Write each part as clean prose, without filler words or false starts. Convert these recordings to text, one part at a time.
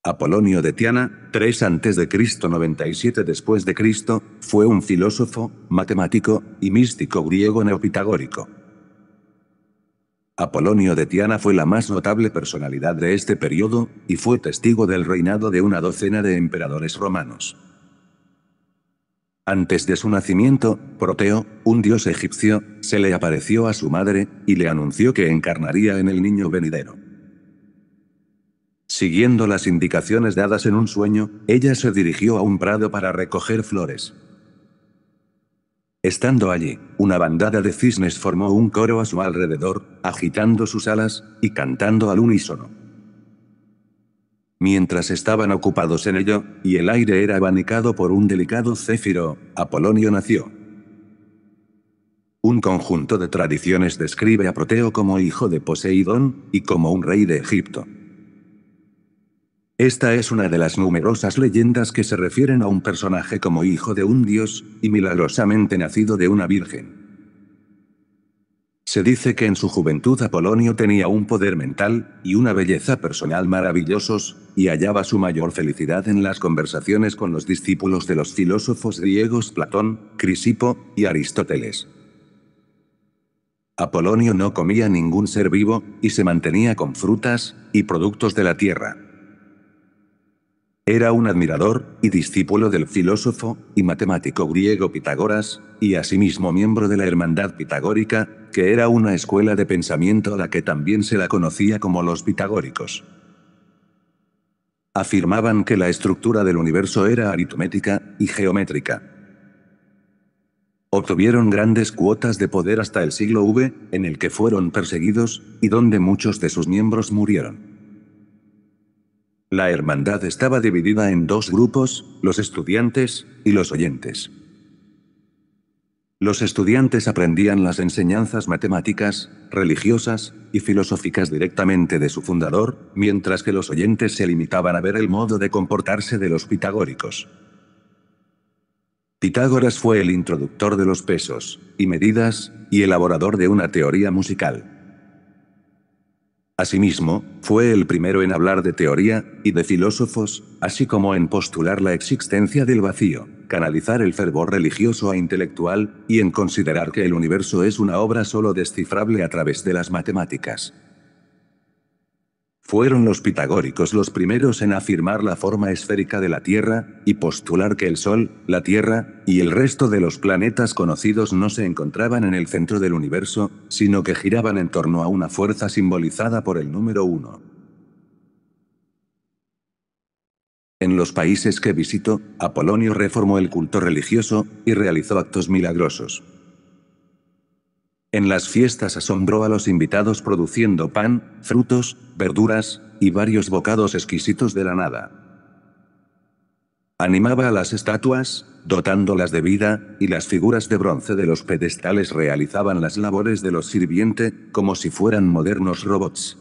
Apolonio de Tiana, 3 a.C. 97 después de Cristo, fue un filósofo, matemático y místico griego neopitagórico. Apolonio de Tiana fue la más notable personalidad de este periodo, y fue testigo del reinado de una docena de emperadores romanos. Antes de su nacimiento, Proteo, un dios egipcio, se le apareció a su madre, y le anunció que encarnaría en el niño venidero. Siguiendo las indicaciones dadas en un sueño, ella se dirigió a un prado para recoger flores. Estando allí, una bandada de cisnes formó un coro a su alrededor, agitando sus alas y cantando al unísono. Mientras estaban ocupados en ello, y el aire era abanicado por un delicado céfiro, Apolonio nació. Un conjunto de tradiciones describe a Proteo como hijo de Poseidón, y como un rey de Egipto. Esta es una de las numerosas leyendas que se refieren a un personaje como hijo de un dios, y milagrosamente nacido de una virgen. Se dice que en su juventud Apolonio tenía un poder mental, y una belleza personal maravillosos, y hallaba su mayor felicidad en las conversaciones con los discípulos de los filósofos griegos Platón, Crisipo, y Aristóteles. Apolonio no comía ningún ser vivo, y se mantenía con frutas y productos de la tierra. Era un admirador y discípulo del filósofo y matemático griego Pitágoras, y asimismo miembro de la Hermandad Pitagórica, que era una escuela de pensamiento a la que también se la conocía como los pitagóricos. Afirmaban que la estructura del universo era aritmética y geométrica. Obtuvieron grandes cuotas de poder hasta el siglo V, en el que fueron perseguidos, y donde muchos de sus miembros murieron. La hermandad estaba dividida en dos grupos, los estudiantes y los oyentes. Los estudiantes aprendían las enseñanzas matemáticas, religiosas y filosóficas directamente de su fundador, mientras que los oyentes se limitaban a ver el modo de comportarse de los pitagóricos. Pitágoras fue el introductor de los pesos y medidas, y elaborador de una teoría musical. Asimismo, fue el primero en hablar de teoría y de filósofos, así como en postular la existencia del vacío, canalizar el fervor religioso e intelectual, y en considerar que el universo es una obra solo descifrable a través de las matemáticas. Fueron los pitagóricos los primeros en afirmar la forma esférica de la Tierra, y postular que el Sol, la Tierra, y el resto de los planetas conocidos no se encontraban en el centro del universo, sino que giraban en torno a una fuerza simbolizada por el número 1. En los países que visitó, Apolonio reformó el culto religioso, y realizó actos milagrosos. En las fiestas asombró a los invitados produciendo pan, frutos, verduras, y varios bocados exquisitos de la nada. Animaba a las estatuas, dotándolas de vida, y las figuras de bronce de los pedestales realizaban las labores de los sirvientes, como si fueran modernos robots.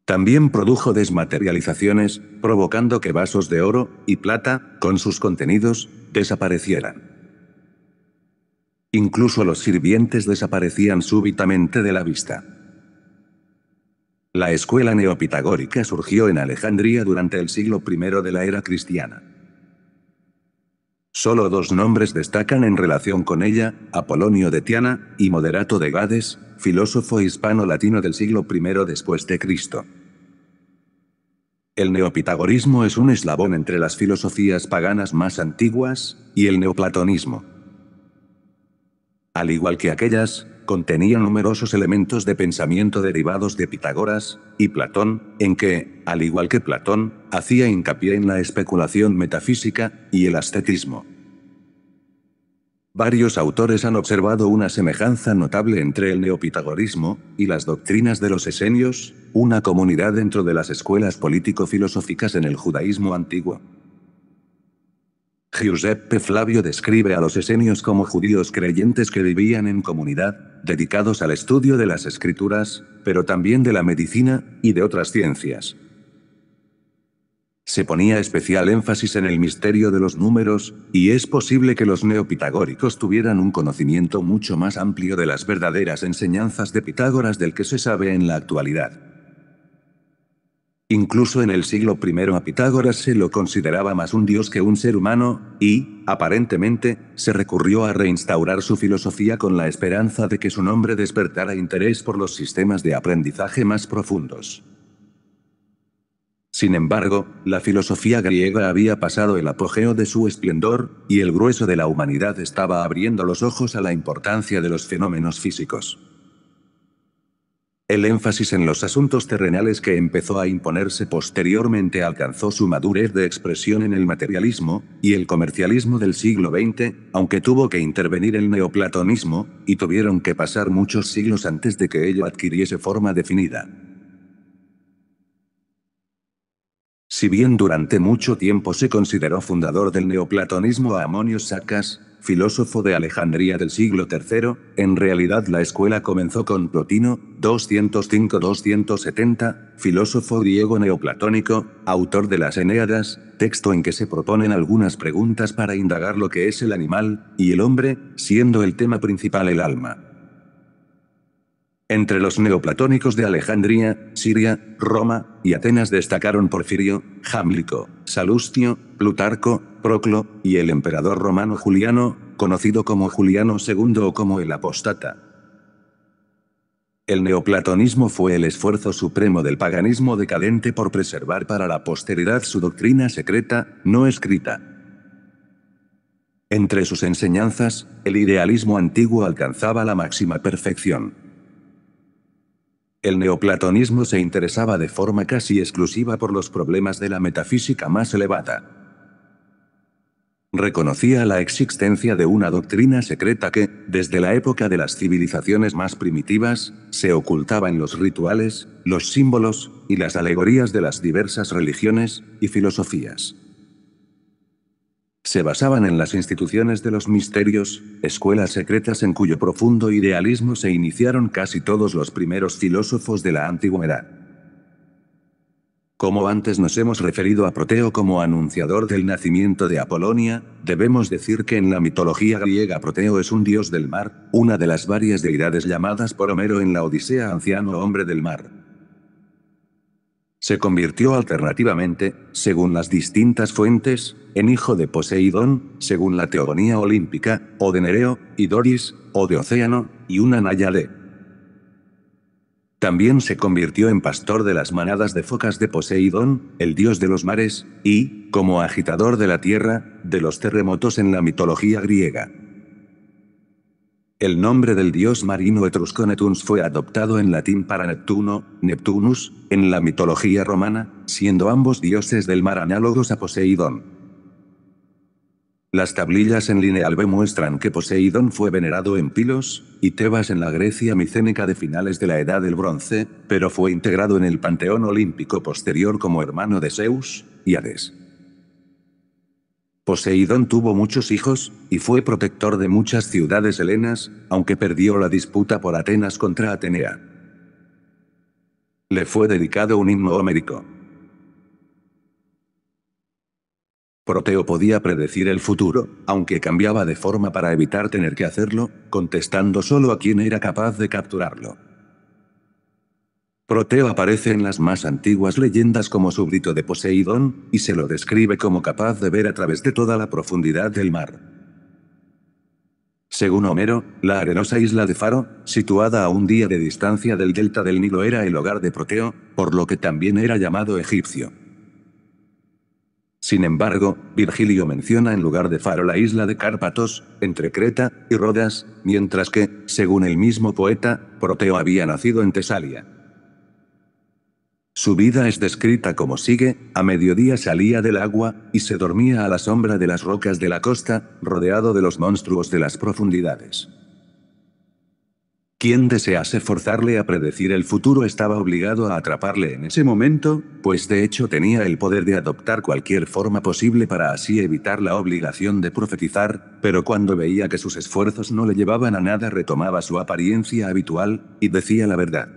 También produjo desmaterializaciones, provocando que vasos de oro y plata, con sus contenidos, desaparecieran. Incluso los sirvientes desaparecían súbitamente de la vista. La escuela neopitagórica surgió en Alejandría durante el siglo I de la era cristiana. Solo dos nombres destacan en relación con ella: Apolonio de Tiana y Moderato de Gades, filósofo hispano-latino del siglo I después de Cristo. El neopitagorismo es un eslabón entre las filosofías paganas más antiguas y el neoplatonismo. Al igual que aquellas, contenía numerosos elementos de pensamiento derivados de Pitágoras y Platón, en que, al igual que Platón, hacía hincapié en la especulación metafísica y el ascetismo. Varios autores han observado una semejanza notable entre el neopitagorismo y las doctrinas de los esenios, una comunidad dentro de las escuelas político-filosóficas en el judaísmo antiguo. Giuseppe Flavio describe a los esenios como judíos creyentes que vivían en comunidad, dedicados al estudio de las escrituras, pero también de la medicina y de otras ciencias. Se ponía especial énfasis en el misterio de los números, y es posible que los neopitagóricos tuvieran un conocimiento mucho más amplio de las verdaderas enseñanzas de Pitágoras del que se sabe en la actualidad. Incluso en el siglo I a Pitágoras se lo consideraba más un dios que un ser humano, y, aparentemente, se recurrió a reinstaurar su filosofía con la esperanza de que su nombre despertara interés por los sistemas de aprendizaje más profundos. Sin embargo, la filosofía griega había pasado el apogeo de su esplendor, y el grueso de la humanidad estaba abriendo los ojos a la importancia de los fenómenos físicos. El énfasis en los asuntos terrenales que empezó a imponerse posteriormente alcanzó su madurez de expresión en el materialismo y el comercialismo del siglo XX, aunque tuvo que intervenir el neoplatonismo, y tuvieron que pasar muchos siglos antes de que ello adquiriese forma definida. Si bien durante mucho tiempo se consideró fundador del neoplatonismo a Amonio Sacas, filósofo de Alejandría del siglo III, en realidad la escuela comenzó con Plotino, 205-270, filósofo griego neoplatónico, autor de las Eneadas, texto en que se proponen algunas preguntas para indagar lo que es el animal y el hombre, siendo el tema principal el alma. Entre los neoplatónicos de Alejandría, Siria, Roma y Atenas destacaron Porfirio, Jámblico, Salustio, Plutarco, Proclo, y el emperador romano Juliano, conocido como Juliano II o como el apóstata. El neoplatonismo fue el esfuerzo supremo del paganismo decadente por preservar para la posteridad su doctrina secreta, no escrita. Entre sus enseñanzas, el idealismo antiguo alcanzaba la máxima perfección. El neoplatonismo se interesaba de forma casi exclusiva por los problemas de la metafísica más elevada. Reconocía la existencia de una doctrina secreta que, desde la época de las civilizaciones más primitivas, se ocultaba en los rituales, los símbolos y las alegorías de las diversas religiones y filosofías. Se basaban en las instituciones de los misterios, escuelas secretas en cuyo profundo idealismo se iniciaron casi todos los primeros filósofos de la antigüedad. Como antes nos hemos referido a Proteo como anunciador del nacimiento de Apolonia, debemos decir que en la mitología griega Proteo es un dios del mar, una de las varias deidades llamadas por Homero en la Odisea anciano hombre del mar. Se convirtió alternativamente, según las distintas fuentes, en hijo de Poseidón, según la teogonía olímpica, o de Nereo, y Doris, o de Océano, y una náyade. También se convirtió en pastor de las manadas de focas de Poseidón, el dios de los mares, y, como agitador de la tierra, de los terremotos en la mitología griega. El nombre del dios marino etrusco Netuns fue adoptado en latín para Neptuno, Neptunus, en la mitología romana, siendo ambos dioses del mar análogos a Poseidón. Las tablillas en Lineal B muestran que Poseidón fue venerado en Pilos y Tebas en la Grecia micénica de finales de la Edad del Bronce, pero fue integrado en el panteón olímpico posterior como hermano de Zeus y Hades. Poseidón tuvo muchos hijos, y fue protector de muchas ciudades helenas, aunque perdió la disputa por Atenas contra Atenea. Le fue dedicado un himno homérico. Proteo podía predecir el futuro, aunque cambiaba de forma para evitar tener que hacerlo, contestando solo a quien era capaz de capturarlo. Proteo aparece en las más antiguas leyendas como súbdito de Poseidón, y se lo describe como capaz de ver a través de toda la profundidad del mar. Según Homero, la arenosa isla de Faro, situada a un día de distancia del delta del Nilo, era el hogar de Proteo, por lo que también era llamado egipcio. Sin embargo, Virgilio menciona en lugar de Faro la isla de Cárpatos, entre Creta y Rodas, mientras que, según el mismo poeta, Proteo había nacido en Tesalia. Su vida es descrita como sigue: a mediodía salía del agua, y se dormía a la sombra de las rocas de la costa, rodeado de los monstruos de las profundidades. Quien desease forzarle a predecir el futuro estaba obligado a atraparle en ese momento, pues de hecho tenía el poder de adoptar cualquier forma posible para así evitar la obligación de profetizar, pero cuando veía que sus esfuerzos no le llevaban a nada retomaba su apariencia habitual, y decía la verdad.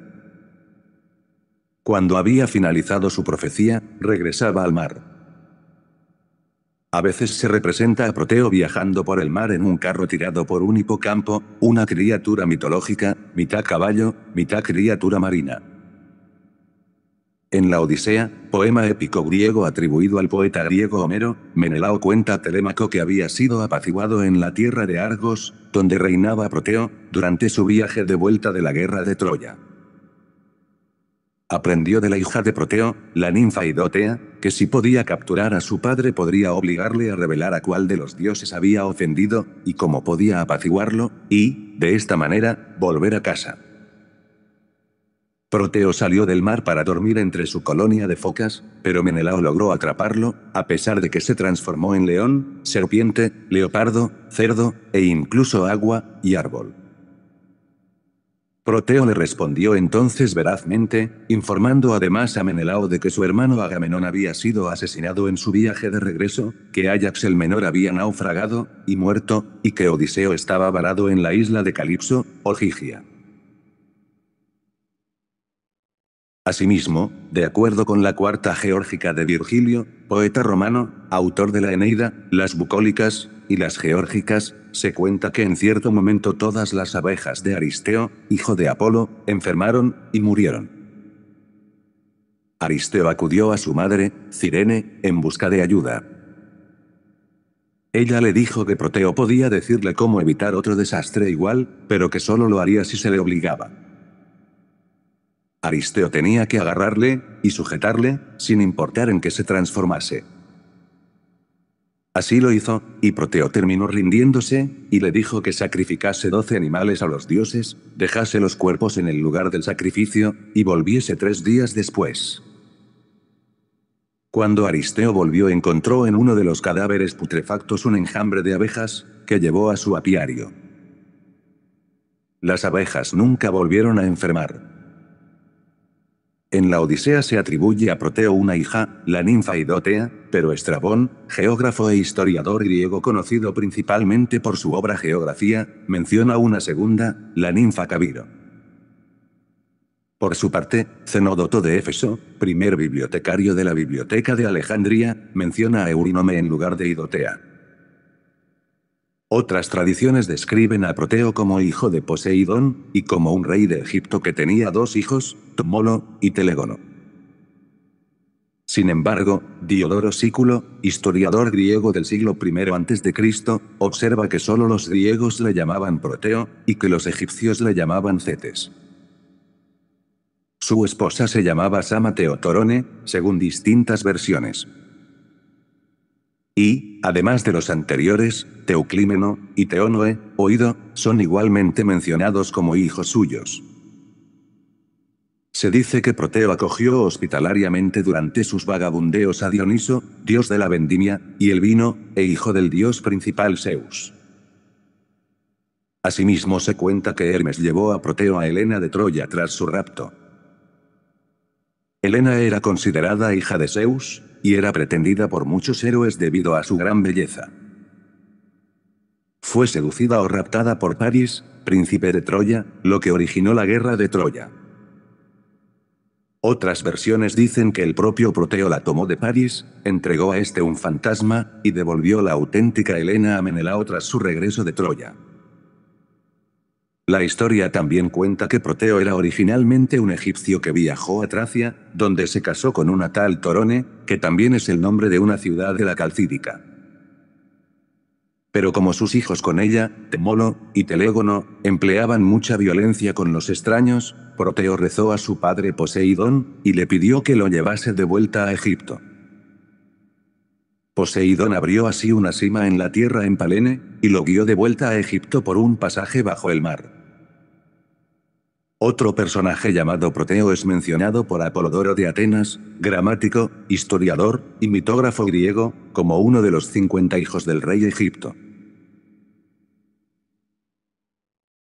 Cuando había finalizado su profecía, regresaba al mar. A veces se representa a Proteo viajando por el mar en un carro tirado por un hipocampo, una criatura mitológica, mitad caballo, mitad criatura marina. En la Odisea, poema épico griego atribuido al poeta griego Homero, Menelao cuenta a Telémaco que había sido apaciguado en la tierra de Argos, donde reinaba Proteo, durante su viaje de vuelta de la guerra de Troya. Aprendió de la hija de Proteo, la ninfa Idotea, que si podía capturar a su padre podría obligarle a revelar a cuál de los dioses había ofendido, y cómo podía apaciguarlo, y, de esta manera, volver a casa. Proteo salió del mar para dormir entre su colonia de focas, pero Menelao logró atraparlo, a pesar de que se transformó en león, serpiente, leopardo, cerdo, e incluso agua y árbol. Proteo le respondió entonces verazmente, informando además a Menelao de que su hermano Agamenón había sido asesinado en su viaje de regreso, que Áyax el menor había naufragado y muerto, y que Odiseo estaba varado en la isla de Calipso, o Gigia. Asimismo, de acuerdo con la Cuarta Geórgica de Virgilio, poeta romano, autor de la Eneida, las bucólicas y las geórgicas, se cuenta que en cierto momento todas las abejas de Aristeo, hijo de Apolo, enfermaron y murieron. Aristeo acudió a su madre, Cirene, en busca de ayuda. Ella le dijo que Proteo podía decirle cómo evitar otro desastre igual, pero que solo lo haría si se le obligaba. Aristeo tenía que agarrarle y sujetarle, sin importar en qué se transformase. Así lo hizo, y Proteo terminó rindiéndose, y le dijo que sacrificase 12 animales a los dioses, dejase los cuerpos en el lugar del sacrificio, y volviese 3 días después. Cuando Aristeo volvió encontró en uno de los cadáveres putrefactos un enjambre de abejas, que llevó a su apiario. Las abejas nunca volvieron a enfermar. En la Odisea se atribuye a Proteo una hija, la ninfa Idotea, pero Estrabón, geógrafo e historiador griego conocido principalmente por su obra Geografía, menciona una segunda, la ninfa Cabiro. Por su parte, Cenódoto de Éfeso, primer bibliotecario de la Biblioteca de Alejandría, menciona a Eurínome en lugar de Idotea. Otras tradiciones describen a Proteo como hijo de Poseidón, y como un rey de Egipto que tenía 2 hijos, Tmolo y Telégono. Sin embargo, Diodoro Sículo, historiador griego del siglo I a.C., observa que solo los griegos le llamaban Proteo, y que los egipcios le llamaban Cetes. Su esposa se llamaba Sama Teotorone, según distintas versiones. Y, además de los anteriores, Teuclímeno y Teónoe, o Ido, son igualmente mencionados como hijos suyos. Se dice que Proteo acogió hospitalariamente durante sus vagabundeos a Dioniso, dios de la vendimia, y el vino, e hijo del dios principal Zeus. Asimismo se cuenta que Hermes llevó a Proteo a Helena de Troya tras su rapto. Helena era considerada hija de Zeus, y era pretendida por muchos héroes debido a su gran belleza. Fue seducida o raptada por París, príncipe de Troya, lo que originó la guerra de Troya. Otras versiones dicen que el propio Proteo la tomó de París, entregó a este un fantasma, y devolvió la auténtica Helena a Menelao tras su regreso de Troya. La historia también cuenta que Proteo era originalmente un egipcio que viajó a Tracia, donde se casó con una tal Torone, que también es el nombre de una ciudad de la Calcídica. Pero como sus hijos con ella, Tmolo y Telégono, empleaban mucha violencia con los extraños, Proteo rezó a su padre Poseidón, y le pidió que lo llevase de vuelta a Egipto. Poseidón abrió así una sima en la tierra en Palene, y lo guió de vuelta a Egipto por un pasaje bajo el mar. Otro personaje llamado Proteo es mencionado por Apolodoro de Atenas, gramático, historiador y mitógrafo griego, como uno de los 50 hijos del rey Egipto.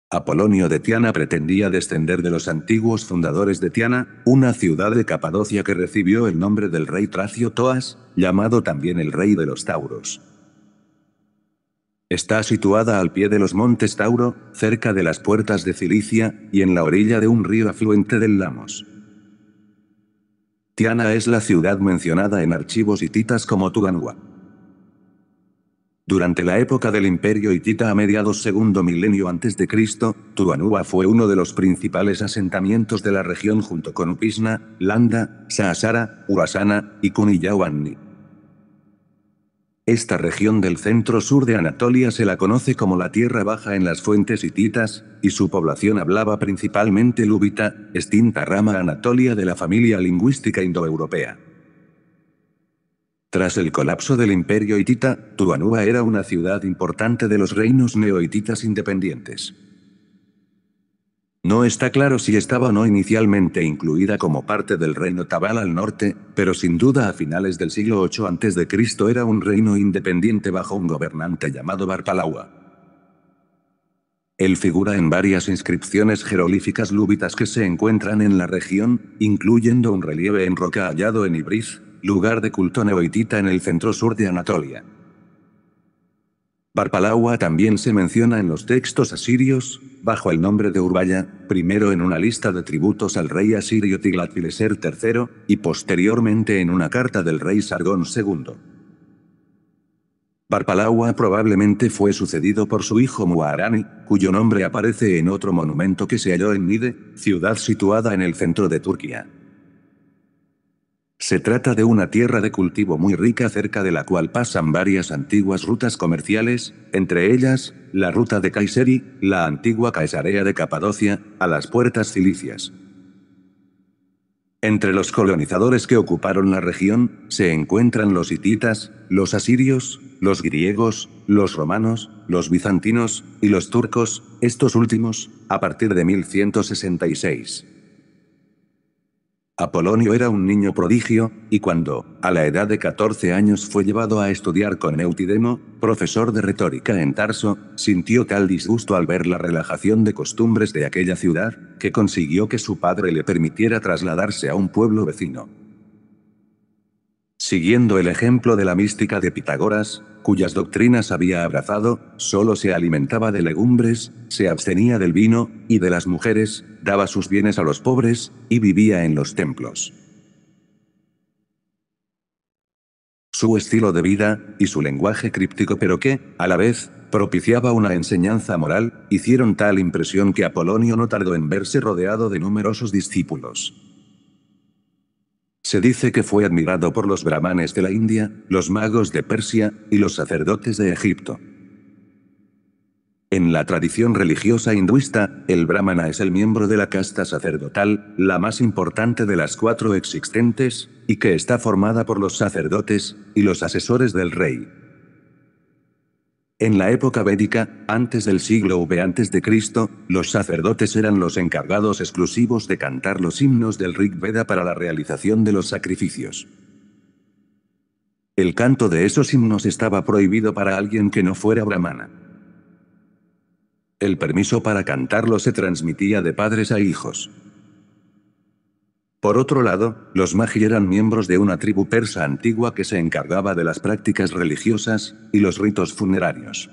Apolonio de Tiana pretendía descender de los antiguos fundadores de Tiana, una ciudad de Capadocia que recibió el nombre del rey tracio Toas, llamado también el rey de los Tauros. Está situada al pie de los montes Tauro, cerca de las puertas de Cilicia, y en la orilla de un río afluente del Lamos. Tiana es la ciudad mencionada en archivos hititas como Tuganwa. Durante la época del Imperio Hitita a mediados segundo milenio antes de Cristo, Tuanúa fue uno de los principales asentamientos de la región junto con Upisna, Landa, Saasara, Urasana y Kuniyahuanni. Esta región del centro-sur de Anatolia se la conoce como la Tierra Baja en las fuentes hititas, y su población hablaba principalmente lúbita, extinta rama anatolia de la familia lingüística indoeuropea. Tras el colapso del imperio hitita, Tuanúa era una ciudad importante de los reinos neohititas independientes. No está claro si estaba o no inicialmente incluida como parte del reino Tabal al norte, pero sin duda a finales del siglo VIII a.C. era un reino independiente bajo un gobernante llamado Barpalaua. Él figura en varias inscripciones jeroglíficas lúbitas que se encuentran en la región, incluyendo un relieve en roca hallado en Ibriz, lugar de culto neohitita en el centro-sur de Anatolia. Barpalaua también se menciona en los textos asirios, bajo el nombre de Urbaya, primero en una lista de tributos al rey asirio Tiglat-Pileser III, y posteriormente en una carta del rey Sargón II. Barpalaua probablemente fue sucedido por su hijo Muarani, cuyo nombre aparece en otro monumento que se halló en Nide, ciudad situada en el centro de Turquía. Se trata de una tierra de cultivo muy rica cerca de la cual pasan varias antiguas rutas comerciales, entre ellas, la ruta de Kayseri, la antigua Caesarea de Capadocia, a las puertas cilicias. Entre los colonizadores que ocuparon la región, se encuentran los hititas, los asirios, los griegos, los romanos, los bizantinos, y los turcos, estos últimos, a partir de 1166. Apolonio era un niño prodigio, y cuando, a la edad de 14 años fue llevado a estudiar con Eutidemo, profesor de retórica en Tarso, sintió tal disgusto al ver la relajación de costumbres de aquella ciudad, que consiguió que su padre le permitiera trasladarse a un pueblo vecino. Siguiendo el ejemplo de la mística de Pitágoras, cuyas doctrinas había abrazado, solo se alimentaba de legumbres, se abstenía del vino, y de las mujeres, daba sus bienes a los pobres, y vivía en los templos. Su estilo de vida, y su lenguaje críptico pero que, a la vez, propiciaba una enseñanza moral, hicieron tal impresión que Apolonio no tardó en verse rodeado de numerosos discípulos. Se dice que fue admirado por los brahmanes de la India, los magos de Persia, y los sacerdotes de Egipto. En la tradición religiosa hinduista, el brahmana es el miembro de la casta sacerdotal, la más importante de las 4 existentes, y que está formada por los sacerdotes y los asesores del rey. En la época védica, antes del siglo V a.C., los sacerdotes eran los encargados exclusivos de cantar los himnos del Rig Veda para la realización de los sacrificios. El canto de esos himnos estaba prohibido para alguien que no fuera brahmana. El permiso para cantarlo se transmitía de padres a hijos. Por otro lado, los magi eran miembros de una tribu persa antigua que se encargaba de las prácticas religiosas y los ritos funerarios.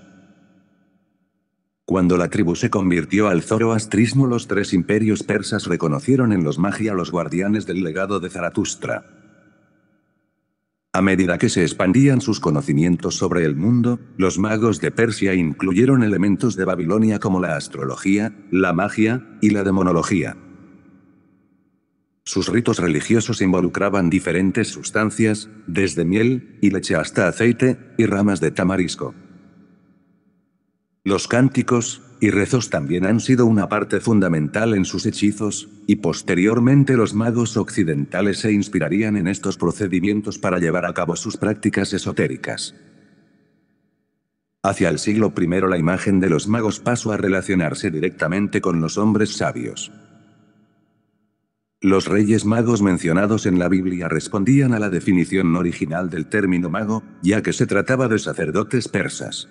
Cuando la tribu se convirtió al zoroastrismo, los 3 imperios persas reconocieron en los magi a los guardianes del legado de Zaratustra. A medida que se expandían sus conocimientos sobre el mundo, los magos de Persia incluyeron elementos de Babilonia como la astrología, la magia y la demonología. Sus ritos religiosos involucraban diferentes sustancias, desde miel y leche hasta aceite y ramas de tamarisco. Los cánticos y rezos también han sido una parte fundamental en sus hechizos, y posteriormente los magos occidentales se inspirarían en estos procedimientos para llevar a cabo sus prácticas esotéricas. Hacia el siglo I la imagen de los magos pasó a relacionarse directamente con los hombres sabios. Los reyes magos mencionados en la Biblia respondían a la definición original del término mago, ya que se trataba de sacerdotes persas.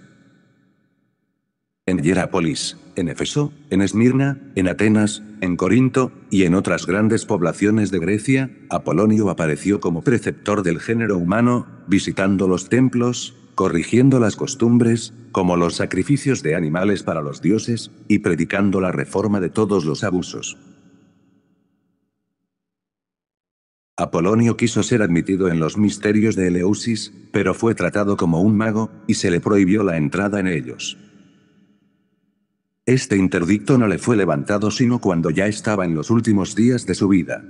En Hierápolis, en Éfeso, en Esmirna, en Atenas, en Corinto, y en otras grandes poblaciones de Grecia, Apolonio apareció como preceptor del género humano, visitando los templos, corrigiendo las costumbres, como los sacrificios de animales para los dioses, y predicando la reforma de todos los abusos. Apolonio quiso ser admitido en los misterios de Eleusis, pero fue tratado como un mago, y se le prohibió la entrada en ellos. Este interdicto no le fue levantado sino cuando ya estaba en los últimos días de su vida.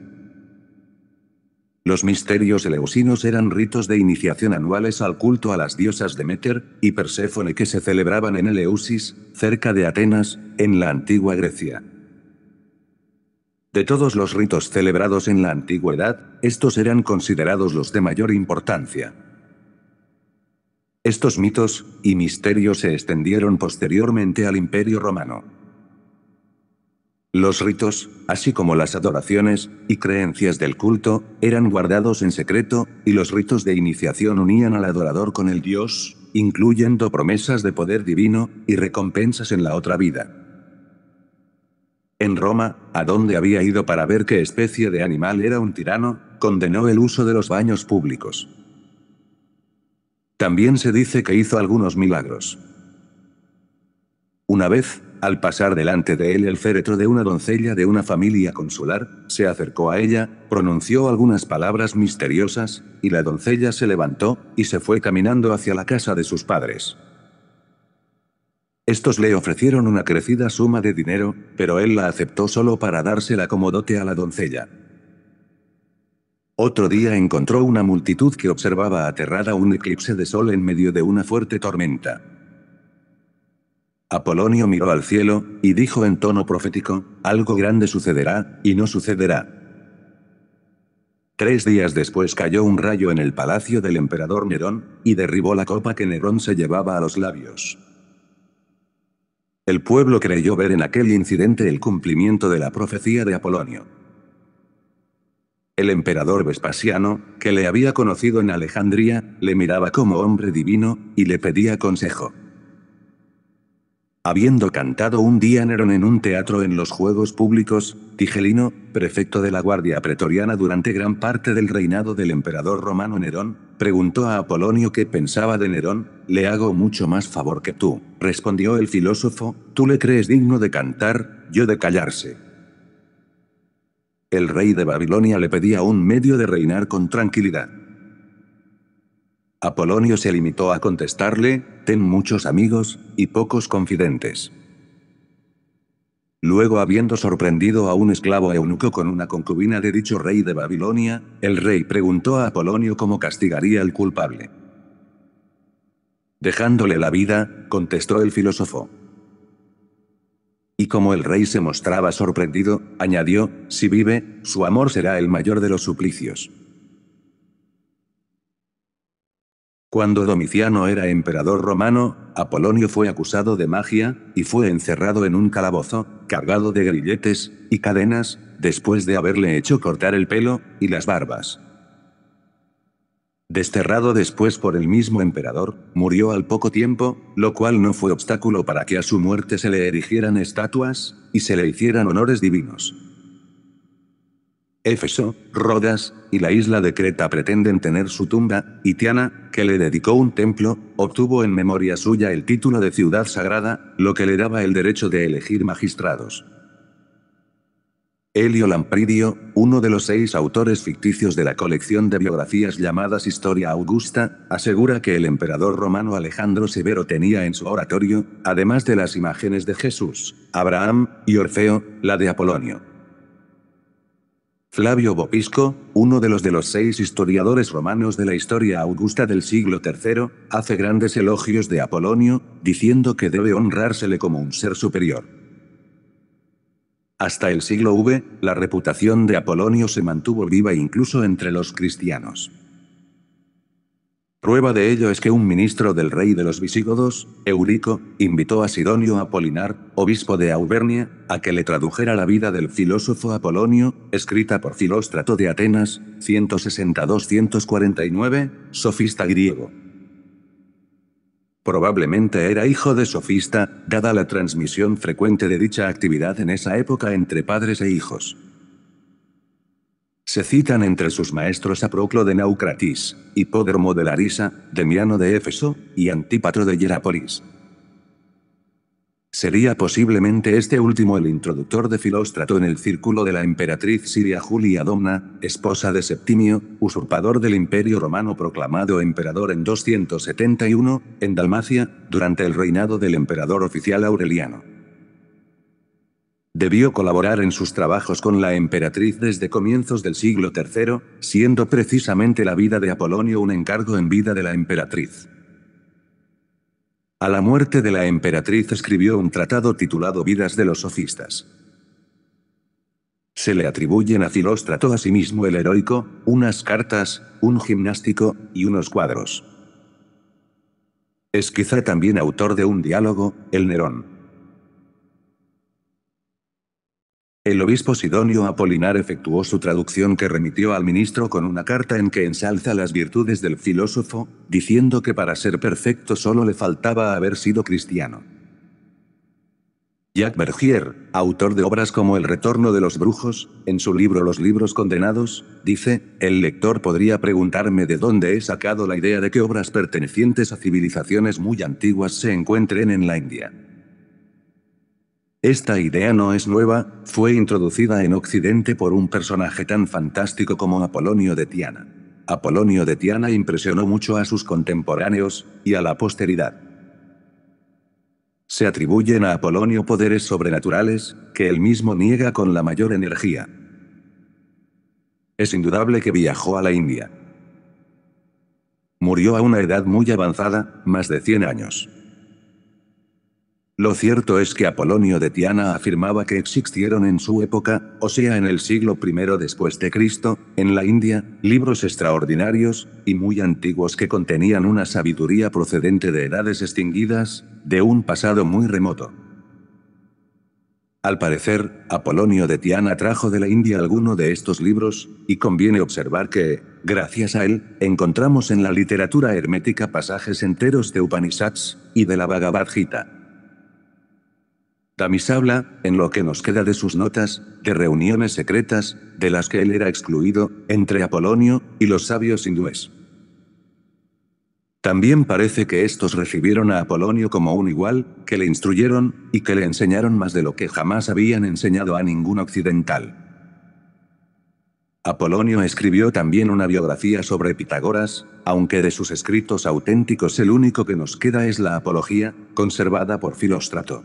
Los misterios eleusinos eran ritos de iniciación anuales al culto a las diosas Deméter y Perséfone que se celebraban en Eleusis, cerca de Atenas, en la antigua Grecia. De todos los ritos celebrados en la antigüedad, estos eran considerados los de mayor importancia. Estos mitos y misterios se extendieron posteriormente al Imperio Romano. Los ritos, así como las adoraciones y creencias del culto, eran guardados en secreto, y los ritos de iniciación unían al adorador con el dios, incluyendo promesas de poder divino y recompensas en la otra vida. En Roma, a donde había ido para ver qué especie de animal era un tirano, condenó el uso de los baños públicos. También se dice que hizo algunos milagros. Una vez, al pasar delante de él el féretro de una doncella de una familia consular, se acercó a ella, pronunció algunas palabras misteriosas, y la doncella se levantó, y se fue caminando hacia la casa de sus padres. Estos le ofrecieron una crecida suma de dinero, pero él la aceptó solo para dársela como dote a la doncella. Otro día encontró una multitud que observaba aterrada un eclipse de sol en medio de una fuerte tormenta. Apolonio miró al cielo, y dijo en tono profético, algo grande sucederá, y no sucederá. 3 días después cayó un rayo en el palacio del emperador Nerón, y derribó la copa que Nerón se llevaba a los labios. El pueblo creyó ver en aquel incidente el cumplimiento de la profecía de Apolonio. El emperador Vespasiano, que le había conocido en Alejandría, le miraba como hombre divino, y le pedía consejo. Habiendo cantado un día Nerón en un teatro en los Juegos Públicos, Tigelino, prefecto de la Guardia Pretoriana durante gran parte del reinado del emperador romano Nerón, preguntó a Apolonio qué pensaba de Nerón. Le hago mucho más favor que tú, respondió el filósofo, tú le crees digno de cantar, yo de callarse. El rey de Babilonia le pedía un medio de reinar con tranquilidad. Apolonio se limitó a contestarle, ten muchos amigos, y pocos confidentes. Luego, habiendo sorprendido a un esclavo eunuco con una concubina de dicho rey de Babilonia, el rey preguntó a Apolonio cómo castigaría al culpable. Dejándole la vida, contestó el filósofo. Y como el rey se mostraba sorprendido, añadió, si vive, su amor será el mayor de los suplicios. Cuando Domiciano era emperador romano, Apolonio fue acusado de magia, y fue encerrado en un calabozo, cargado de grilletes y cadenas, después de haberle hecho cortar el pelo y las barbas. Desterrado después por el mismo emperador, murió al poco tiempo, lo cual no fue obstáculo para que a su muerte se le erigieran estatuas, y se le hicieran honores divinos. Éfeso, Rodas, y la isla de Creta pretenden tener su tumba, y Tiana, que le dedicó un templo, obtuvo en memoria suya el título de ciudad sagrada, lo que le daba el derecho de elegir magistrados. Helio Lampridio, uno de los 6 autores ficticios de la colección de biografías llamadas Historia Augusta, asegura que el emperador romano Alejandro Severo tenía en su oratorio, además de las imágenes de Jesús, Abraham y Orfeo, la de Apolonio. Flavio Vopisco, uno de los 6 historiadores romanos de la Historia Augusta del siglo III, hace grandes elogios de Apolonio, diciendo que debe honrársele como un ser superior. Hasta el siglo V, la reputación de Apolonio se mantuvo viva incluso entre los cristianos. Prueba de ello es que un ministro del rey de los visigodos, Eurico, invitó a Sidonio Apolinar, obispo de Auvernia, a que le tradujera la vida del filósofo Apolonio, escrita por Filóstrato de Atenas, 162-149, sofista griego. Probablemente era hijo de sofista, dada la transmisión frecuente de dicha actividad en esa época entre padres e hijos. Se citan entre sus maestros a Proclo de Naucratis, Hipódromo de Larisa, Demiano de Éfeso, y Antípatro de Hierápolis. Sería posiblemente este último el introductor de Filóstrato en el círculo de la emperatriz siria Julia Domna, esposa de Septimio, usurpador del Imperio Romano proclamado emperador en 271, en Dalmacia, durante el reinado del emperador oficial Aureliano. Debió colaborar en sus trabajos con la emperatriz desde comienzos del siglo III, siendo precisamente la vida de Apolonio un encargo en vida de la emperatriz. A la muerte de la emperatriz escribió un tratado titulado Vidas de los sofistas. Se le atribuyen a Filóstrato asimismo el heroico, unas cartas, un gimnástico, y unos cuadros. Es quizá también autor de un diálogo, el Nerón. El obispo Sidonio Apolinar efectuó su traducción que remitió al ministro con una carta en que ensalza las virtudes del filósofo, diciendo que para ser perfecto solo le faltaba haber sido cristiano. Jacques Bergier, autor de obras como El retorno de los brujos, en su libro Los libros condenados, dice, el lector podría preguntarme de dónde he sacado la idea de que obras pertenecientes a civilizaciones muy antiguas se encuentren en la India. Esta idea no es nueva, fue introducida en Occidente por un personaje tan fantástico como Apolonio de Tiana. Apolonio de Tiana impresionó mucho a sus contemporáneos, y a la posteridad. Se atribuyen a Apolonio poderes sobrenaturales, que él mismo niega con la mayor energía. Es indudable que viajó a la India. Murió a una edad muy avanzada, más de 100 años. Lo cierto es que Apolonio de Tiana afirmaba que existieron en su época, o sea en el siglo I después de Cristo, en la India, libros extraordinarios, y muy antiguos que contenían una sabiduría procedente de edades extinguidas, de un pasado muy remoto. Al parecer, Apolonio de Tiana trajo de la India alguno de estos libros, y conviene observar que, gracias a él, encontramos en la literatura hermética pasajes enteros de Upanishads, y de la Bhagavad Gita. Damis habla, en lo que nos queda de sus notas, de reuniones secretas, de las que él era excluido, entre Apolonio y los sabios hindúes. También parece que estos recibieron a Apolonio como un igual, que le instruyeron, y que le enseñaron más de lo que jamás habían enseñado a ningún occidental. Apolonio escribió también una biografía sobre Pitágoras, aunque de sus escritos auténticos el único que nos queda es la Apología, conservada por Filóstrato.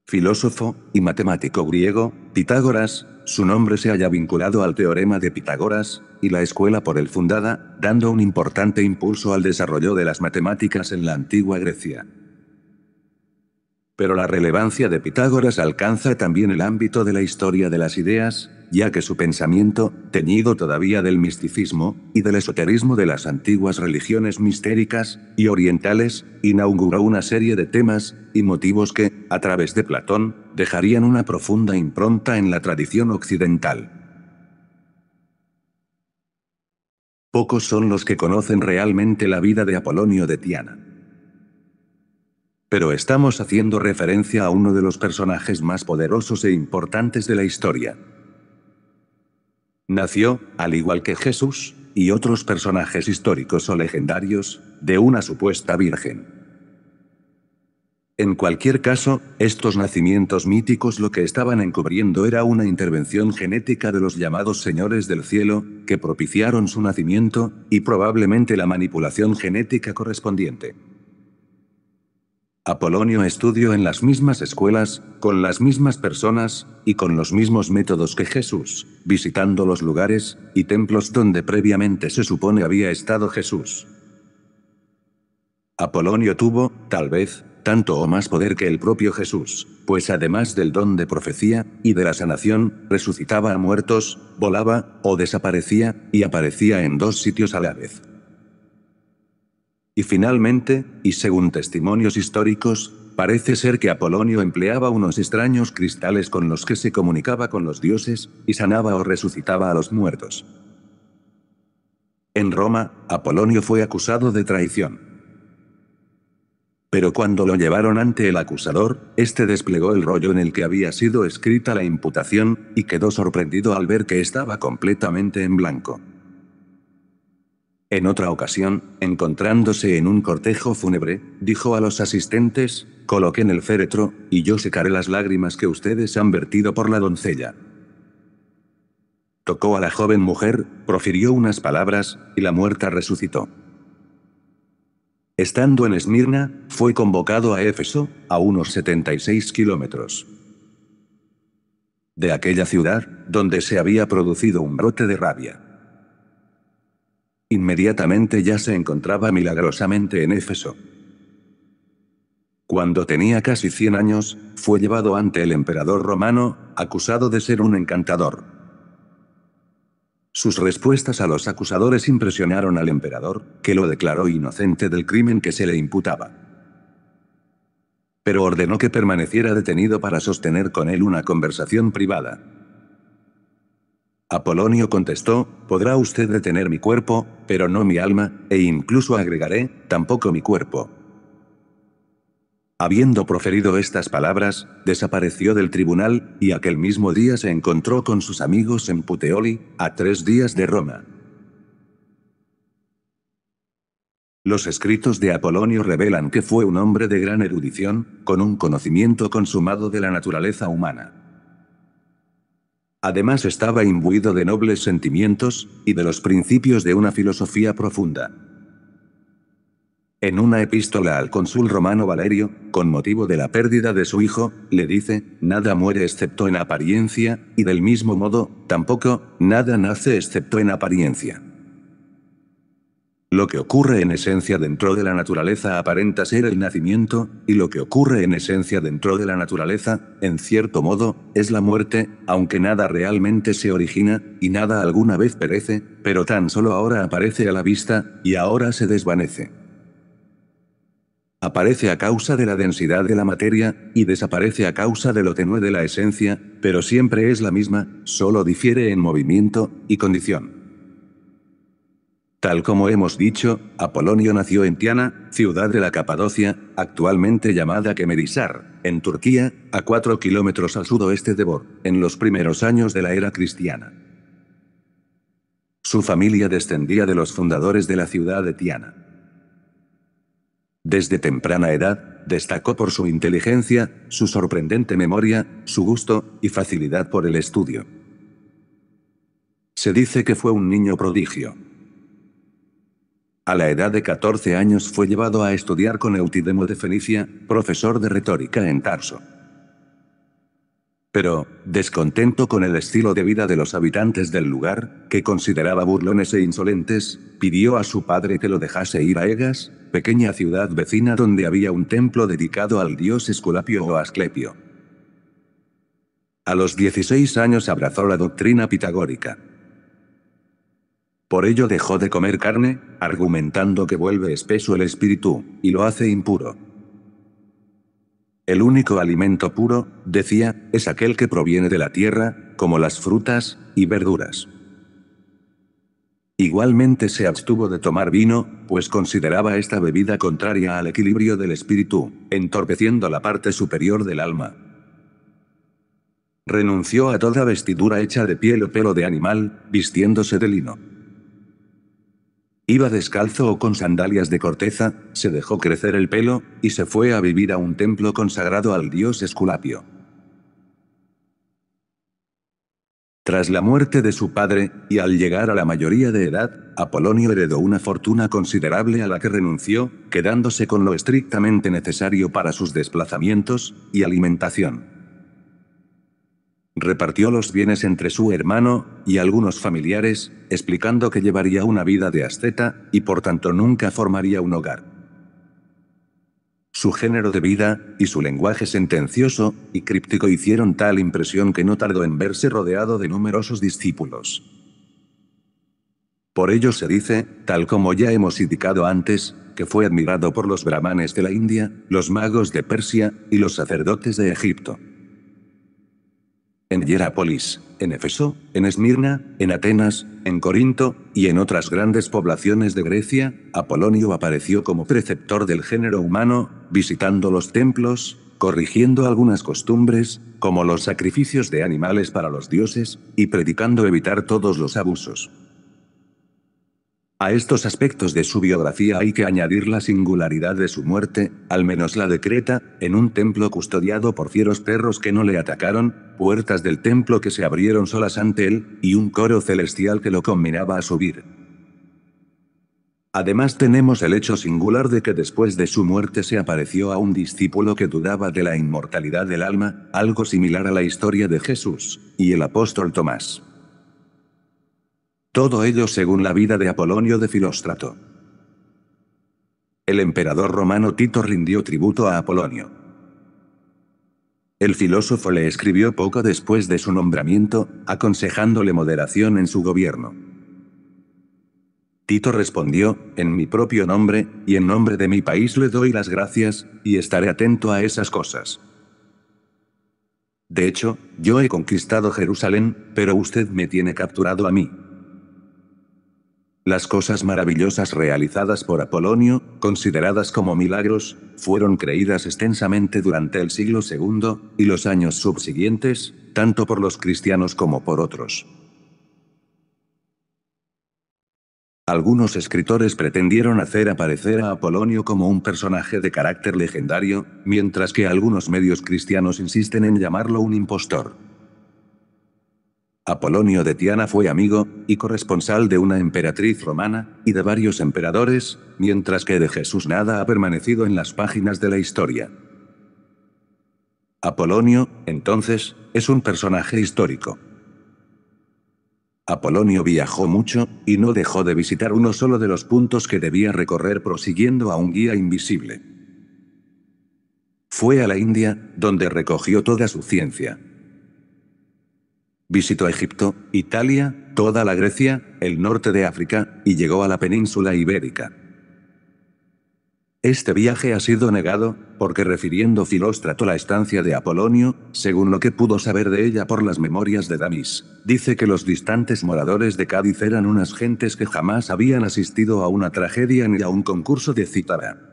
Filósofo y matemático griego, Pitágoras, su nombre se halla vinculado al teorema de Pitágoras, y la escuela por él fundada, dando un importante impulso al desarrollo de las matemáticas en la antigua Grecia. Pero la relevancia de Pitágoras alcanza también el ámbito de la historia de las ideas, ya que su pensamiento, teñido todavía del misticismo, y del esoterismo de las antiguas religiones mistéricas, y orientales, inauguró una serie de temas, y motivos que, a través de Platón, dejarían una profunda impronta en la tradición occidental. Pocos son los que conocen realmente la vida de Apolonio de Tiana. Pero estamos haciendo referencia a uno de los personajes más poderosos e importantes de la historia. Nació, al igual que Jesús, y otros personajes históricos o legendarios, de una supuesta virgen. En cualquier caso, estos nacimientos míticos lo que estaban encubriendo era una intervención genética de los llamados señores del cielo, que propiciaron su nacimiento, y probablemente la manipulación genética correspondiente. Apolonio estudió en las mismas escuelas, con las mismas personas, y con los mismos métodos que Jesús, visitando los lugares y templos donde previamente se supone había estado Jesús. Apolonio tuvo, tal vez, tanto o más poder que el propio Jesús, pues además del don de profecía y de la sanación, resucitaba a muertos, volaba o desaparecía, y aparecía en 2 sitios a la vez. Y finalmente, y según testimonios históricos, parece ser que Apolonio empleaba unos extraños cristales con los que se comunicaba con los dioses, y sanaba o resucitaba a los muertos. En Roma, Apolonio fue acusado de traición. Pero cuando lo llevaron ante el acusador, este desplegó el rollo en el que había sido escrita la imputación, y quedó sorprendido al ver que estaba completamente en blanco. En otra ocasión, encontrándose en un cortejo fúnebre, dijo a los asistentes, coloquen el féretro, y yo secaré las lágrimas que ustedes han vertido por la doncella. Tocó a la joven mujer, profirió unas palabras, y la muerta resucitó. Estando en Esmirna, fue convocado a Éfeso, a unos 76 kilómetros de aquella ciudad, donde se había producido un brote de rabia. Inmediatamente ya se encontraba milagrosamente en Éfeso. Cuando tenía casi 100 años, fue llevado ante el emperador romano, acusado de ser un encantador. Sus respuestas a los acusadores impresionaron al emperador, que lo declaró inocente del crimen que se le imputaba. Pero ordenó que permaneciera detenido para sostener con él una conversación privada. Apolonio contestó: podrá usted detener mi cuerpo, pero no mi alma, e incluso agregaré, tampoco mi cuerpo. Habiendo proferido estas palabras, desapareció del tribunal, y aquel mismo día se encontró con sus amigos en Puteoli, a 3 días de Roma. Los escritos de Apolonio revelan que fue un hombre de gran erudición, con un conocimiento consumado de la naturaleza humana. Además estaba imbuido de nobles sentimientos, y de los principios de una filosofía profunda. En una epístola al cónsul romano Valerio, con motivo de la pérdida de su hijo, le dice: nada muere excepto en apariencia, y del mismo modo, tampoco, nada nace excepto en apariencia. Lo que ocurre en esencia dentro de la naturaleza aparenta ser el nacimiento, y lo que ocurre en esencia dentro de la naturaleza, en cierto modo, es la muerte, aunque nada realmente se origina, y nada alguna vez perece, pero tan solo ahora aparece a la vista, y ahora se desvanece. Aparece a causa de la densidad de la materia, y desaparece a causa de lo tenue de la esencia, pero siempre es la misma, solo difiere en movimiento y condición. Tal como hemos dicho, Apolonio nació en Tiana, ciudad de la Capadocia, actualmente llamada Kemerisar, en Turquía, a 4 kilómetros al sudoeste de Bor, en los primeros años de la era cristiana. Su familia descendía de los fundadores de la ciudad de Tiana. Desde temprana edad, destacó por su inteligencia, su sorprendente memoria, su gusto y facilidad por el estudio. Se dice que fue un niño prodigio. A la edad de 14 años fue llevado a estudiar con Eutidemo de Fenicia, profesor de retórica en Tarso. Pero, descontento con el estilo de vida de los habitantes del lugar, que consideraba burlones e insolentes, pidió a su padre que lo dejase ir a Egas, pequeña ciudad vecina donde había un templo dedicado al dios Esculapio o Asclepio. A los 16 años abrazó la doctrina pitagórica. Por ello dejó de comer carne, argumentando que vuelve espeso el espíritu, y lo hace impuro. El único alimento puro, decía, es aquel que proviene de la tierra, como las frutas y verduras. Igualmente se abstuvo de tomar vino, pues consideraba esta bebida contraria al equilibrio del espíritu, entorpeciendo la parte superior del alma. Renunció a toda vestidura hecha de piel o pelo de animal, vistiéndose de lino. Iba descalzo o con sandalias de corteza, se dejó crecer el pelo, y se fue a vivir a un templo consagrado al dios Esculapio. Tras la muerte de su padre, y al llegar a la mayoría de edad, Apolonio heredó una fortuna considerable a la que renunció, quedándose con lo estrictamente necesario para sus desplazamientos y alimentación. Repartió los bienes entre su hermano y algunos familiares, explicando que llevaría una vida de asceta, y por tanto nunca formaría un hogar. Su género de vida, y su lenguaje sentencioso y críptico hicieron tal impresión que no tardó en verse rodeado de numerosos discípulos. Por ello se dice, tal como ya hemos indicado antes, que fue admirado por los brahmanes de la India, los magos de Persia, y los sacerdotes de Egipto. En Hierápolis, en Éfeso, en Esmirna, en Atenas, en Corinto, y en otras grandes poblaciones de Grecia, Apolonio apareció como preceptor del género humano, visitando los templos, corrigiendo algunas costumbres, como los sacrificios de animales para los dioses, y predicando evitar todos los abusos. A estos aspectos de su biografía hay que añadir la singularidad de su muerte, al menos la de Creta, en un templo custodiado por fieros perros que no le atacaron, puertas del templo que se abrieron solas ante él, y un coro celestial que lo combinaba a subir. Además tenemos el hecho singular de que después de su muerte se apareció a un discípulo que dudaba de la inmortalidad del alma, algo similar a la historia de Jesús, y el apóstol Tomás. Todo ello según la vida de Apolonio de Filóstrato. El emperador romano Tito rindió tributo a Apolonio. El filósofo le escribió poco después de su nombramiento, aconsejándole moderación en su gobierno. Tito respondió, en mi propio nombre, y en nombre de mi país le doy las gracias, y estaré atento a esas cosas. De hecho, yo he conquistado Jerusalén, pero usted me tiene capturado a mí. Las cosas maravillosas realizadas por Apolonio, consideradas como milagros, fueron creídas extensamente durante el siglo II, y los años subsiguientes, tanto por los cristianos como por otros. Algunos escritores pretendieron hacer aparecer a Apolonio como un personaje de carácter legendario, mientras que algunos medios cristianos insisten en llamarlo un impostor. Apolonio de Tiana fue amigo y corresponsal de una emperatriz romana, y de varios emperadores, mientras que de Jesús nada ha permanecido en las páginas de la historia. Apolonio, entonces, es un personaje histórico. Apolonio viajó mucho, y no dejó de visitar uno solo de los puntos que debía recorrer prosiguiendo a un guía invisible. Fue a la India, donde recogió toda su ciencia. Visitó Egipto, Italia, toda la Grecia, el norte de África, y llegó a la península ibérica. Este viaje ha sido negado, porque refiriendo Filóstrato la estancia de Apolonio, según lo que pudo saber de ella por las memorias de Damis, dice que los distantes moradores de Cádiz eran unas gentes que jamás habían asistido a una tragedia ni a un concurso de cítara.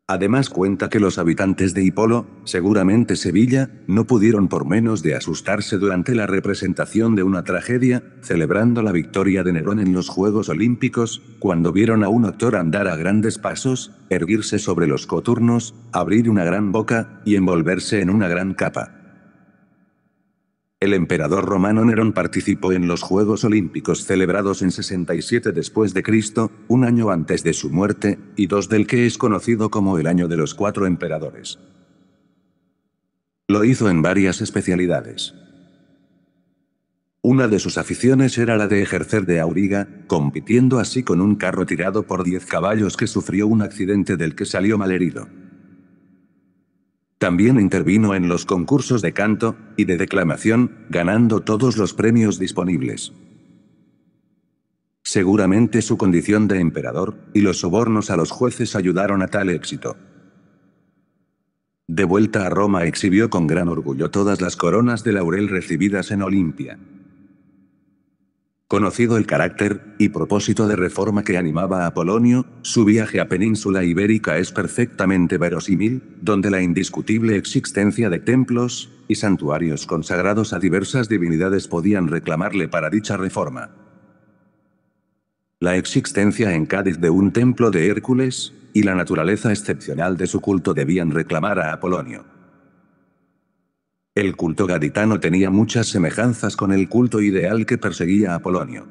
Además cuenta que los habitantes de Hipolo, seguramente Sevilla, no pudieron por menos de asustarse durante la representación de una tragedia, celebrando la victoria de Nerón en los Juegos Olímpicos, cuando vieron a un actor andar a grandes pasos, erguirse sobre los coturnos, abrir una gran boca, y envolverse en una gran capa. El emperador romano Nerón participó en los Juegos Olímpicos celebrados en 67 después de Cristo, un año antes de su muerte, y dos del que es conocido como el año de los 4 emperadores. Lo hizo en varias especialidades. Una de sus aficiones era la de ejercer de auriga, compitiendo así con un carro tirado por 10 caballos que sufrió un accidente del que salió malherido. También intervino en los concursos de canto y de declamación, ganando todos los premios disponibles. Seguramente su condición de emperador y los sobornos a los jueces ayudaron a tal éxito. De vuelta a Roma exhibió con gran orgullo todas las coronas de laurel recibidas en Olimpia. Conocido el carácter y propósito de reforma que animaba a Apolonio, su viaje a Península Ibérica es perfectamente verosímil, donde la indiscutible existencia de templos y santuarios consagrados a diversas divinidades podían reclamarle para dicha reforma. La existencia en Cádiz de un templo de Hércules y la naturaleza excepcional de su culto debían reclamar a Apolonio. El culto gaditano tenía muchas semejanzas con el culto ideal que perseguía Apolonio.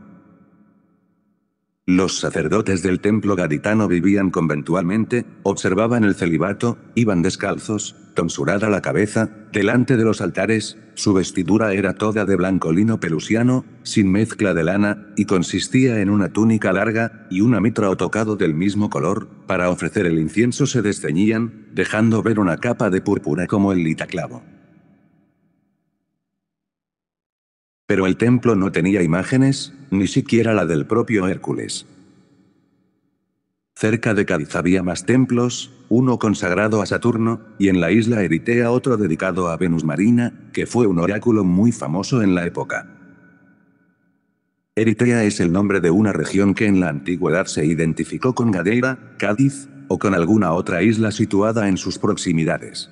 Los sacerdotes del templo gaditano vivían conventualmente, observaban el celibato, iban descalzos, tonsurada la cabeza, delante de los altares, su vestidura era toda de blanco lino pelusiano, sin mezcla de lana, y consistía en una túnica larga, y una mitra o tocado del mismo color, para ofrecer el incienso se desceñían, dejando ver una capa de púrpura como el litaclavo. Pero el templo no tenía imágenes, ni siquiera la del propio Hércules. Cerca de Cádiz había más templos, uno consagrado a Saturno, y en la isla Eritea otro dedicado a Venus Marina, que fue un oráculo muy famoso en la época. Eritea es el nombre de una región que en la antigüedad se identificó con Gadeira, Cádiz, o con alguna otra isla situada en sus proximidades.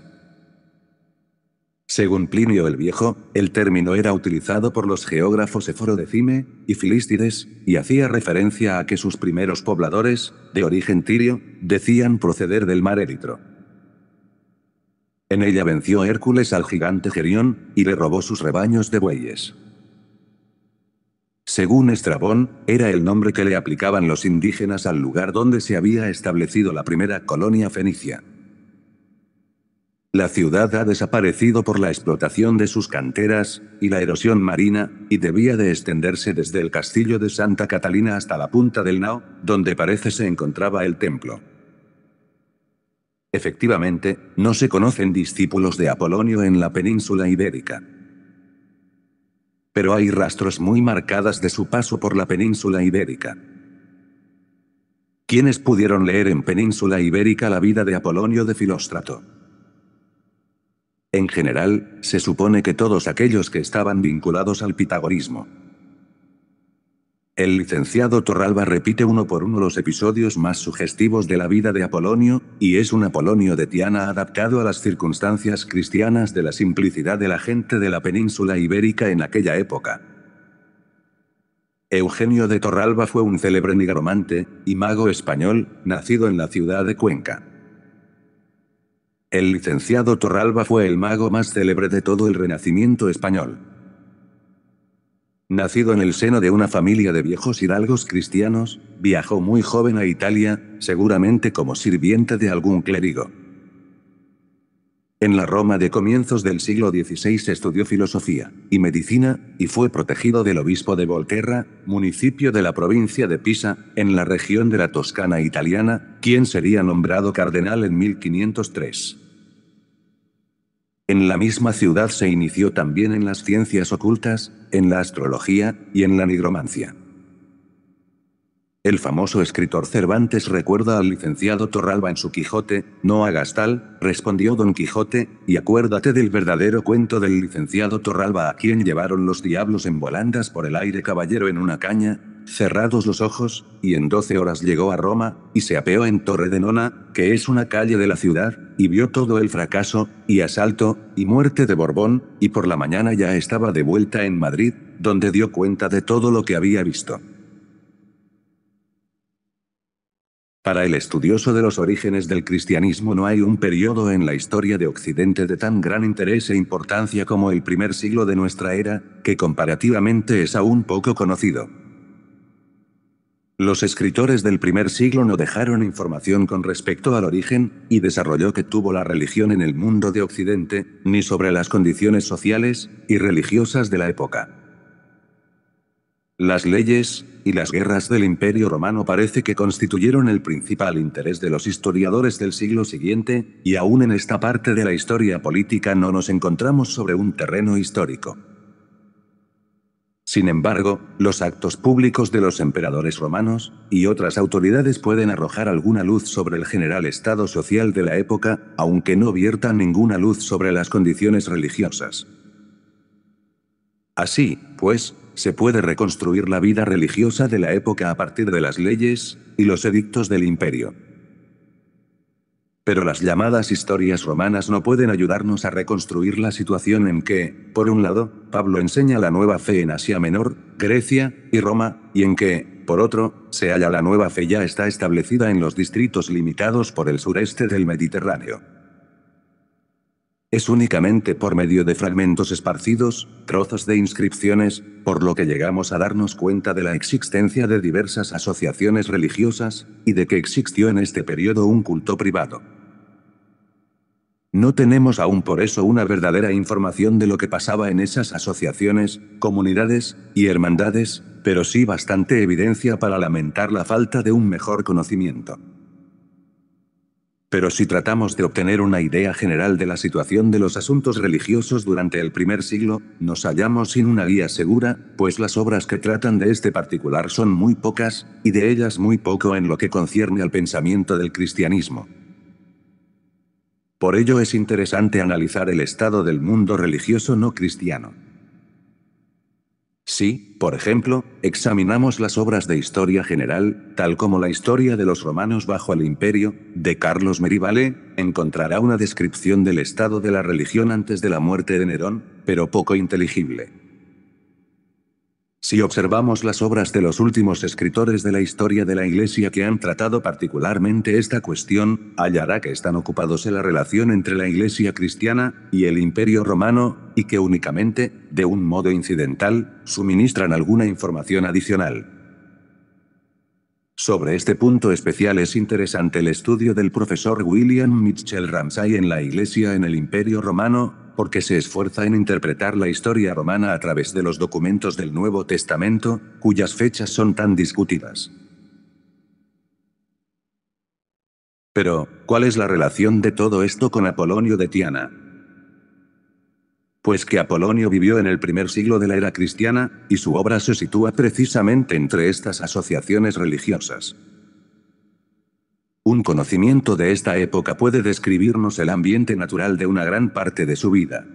Según Plinio el Viejo, el término era utilizado por los geógrafos Éforo de Cime y Filístides, y hacía referencia a que sus primeros pobladores, de origen tirio, decían proceder del mar Eritro. En ella venció Hércules al gigante Gerión, y le robó sus rebaños de bueyes. Según Estrabón, era el nombre que le aplicaban los indígenas al lugar donde se había establecido la primera colonia fenicia. La ciudad ha desaparecido por la explotación de sus canteras, y la erosión marina, y debía de extenderse desde el castillo de Santa Catalina hasta la punta del Nao, donde parece se encontraba el templo. Efectivamente, no se conocen discípulos de Apolonio en la península ibérica. Pero hay rastros muy marcadas de su paso por la península ibérica. ¿Quiénes pudieron leer en península ibérica la vida de Apolonio de Filóstrato? En general, se supone que todos aquellos que estaban vinculados al pitagorismo. El licenciado Torralba repite uno por uno los episodios más sugestivos de la vida de Apolonio, y es un Apolonio de Tiana adaptado a las circunstancias cristianas de la simplicidad de la gente de la península ibérica en aquella época. Eugenio de Torralba fue un célebre nigromante y mago español, nacido en la ciudad de Cuenca. El licenciado Torralba fue el mago más célebre de todo el Renacimiento español. Nacido en el seno de una familia de viejos hidalgos cristianos, viajó muy joven a Italia, seguramente como sirviente de algún clérigo. En la Roma de comienzos del siglo XVI estudió filosofía y medicina, y fue protegido del obispo de Volterra, municipio de la provincia de Pisa, en la región de la Toscana italiana, quien sería nombrado cardenal en 1503. En la misma ciudad se inició también en las ciencias ocultas, en la astrología y en la nigromancia. El famoso escritor Cervantes recuerda al licenciado Torralba en su Quijote: «No hagas tal», respondió Don Quijote, «y acuérdate del verdadero cuento del licenciado Torralba a quien llevaron los diablos en volandas por el aire caballero en una caña, cerrados los ojos, y en 12 horas llegó a Roma, y se apeó en Torre de Nona, que es una calle de la ciudad, y vio todo el fracaso, y asalto, y muerte de Borbón, y por la mañana ya estaba de vuelta en Madrid, donde dio cuenta de todo lo que había visto». Para el estudioso de los orígenes del cristianismo no hay un periodo en la historia de Occidente de tan gran interés e importancia como el primer siglo de nuestra era, que comparativamente es aún poco conocido. Los escritores del primer siglo no dejaron información con respecto al origen y desarrollo que tuvo la religión en el mundo de Occidente, ni sobre las condiciones sociales y religiosas de la época. Las leyes y las guerras del Imperio Romano parece que constituyeron el principal interés de los historiadores del siglo siguiente, y aún en esta parte de la historia política no nos encontramos sobre un terreno histórico. Sin embargo, los actos públicos de los emperadores romanos y otras autoridades pueden arrojar alguna luz sobre el general estado social de la época, aunque no viertan ninguna luz sobre las condiciones religiosas. Así, pues, se puede reconstruir la vida religiosa de la época a partir de las leyes y los edictos del imperio. Pero las llamadas historias romanas no pueden ayudarnos a reconstruir la situación en que, por un lado, Pablo enseña la nueva fe en Asia Menor, Grecia y Roma, y en que, por otro, se halla la nueva fe ya está establecida en los distritos limitados por el sureste del Mediterráneo. Es únicamente por medio de fragmentos esparcidos, trozos de inscripciones, por lo que llegamos a darnos cuenta de la existencia de diversas asociaciones religiosas, y de que existió en este periodo un culto privado. No tenemos aún por eso una verdadera información de lo que pasaba en esas asociaciones, comunidades y hermandades, pero sí bastante evidencia para lamentar la falta de un mejor conocimiento. Pero si tratamos de obtener una idea general de la situación de los asuntos religiosos durante el primer siglo, nos hallamos sin una guía segura, pues las obras que tratan de este particular son muy pocas, y de ellas muy poco en lo que concierne al pensamiento del cristianismo. Por ello es interesante analizar el estado del mundo religioso no cristiano. Si, por ejemplo, examinamos las obras de historia general, tal como la historia de los romanos bajo el imperio, de Carlos Merivale, encontrará una descripción del estado de la religión antes de la muerte de Nerón, pero poco inteligible. Si observamos las obras de los últimos escritores de la historia de la Iglesia que han tratado particularmente esta cuestión, hallará que están ocupados en la relación entre la Iglesia cristiana y el Imperio romano, y que únicamente, de un modo incidental, suministran alguna información adicional. Sobre este punto especial es interesante el estudio del profesor William Mitchell Ramsay en la Iglesia en el Imperio Romano, porque se esfuerza en interpretar la historia romana a través de los documentos del Nuevo Testamento, cuyas fechas son tan discutidas. Pero, ¿cuál es la relación de todo esto con Apolonio de Tiana? Pues que Apolonio vivió en el primer siglo de la era cristiana, y su obra se sitúa precisamente entre estas asociaciones religiosas. Un conocimiento de esta época puede describirnos el ambiente natural de una gran parte de su vida.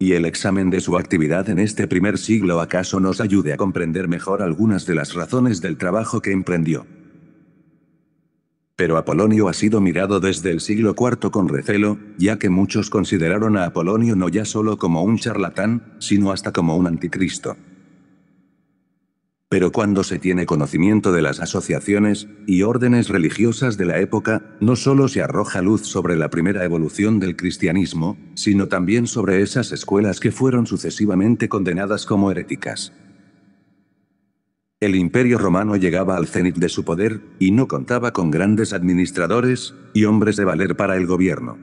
Y el examen de su actividad en este primer siglo acaso nos ayude a comprender mejor algunas de las razones del trabajo que emprendió. Pero Apolonio ha sido mirado desde el siglo IV con recelo, ya que muchos consideraron a Apolonio no ya solo como un charlatán, sino hasta como un anticristo. Pero cuando se tiene conocimiento de las asociaciones y órdenes religiosas de la época, no solo se arroja luz sobre la primera evolución del cristianismo, sino también sobre esas escuelas que fueron sucesivamente condenadas como heréticas. El Imperio romano llegaba al cenit de su poder, y no contaba con grandes administradores y hombres de valer para el gobierno.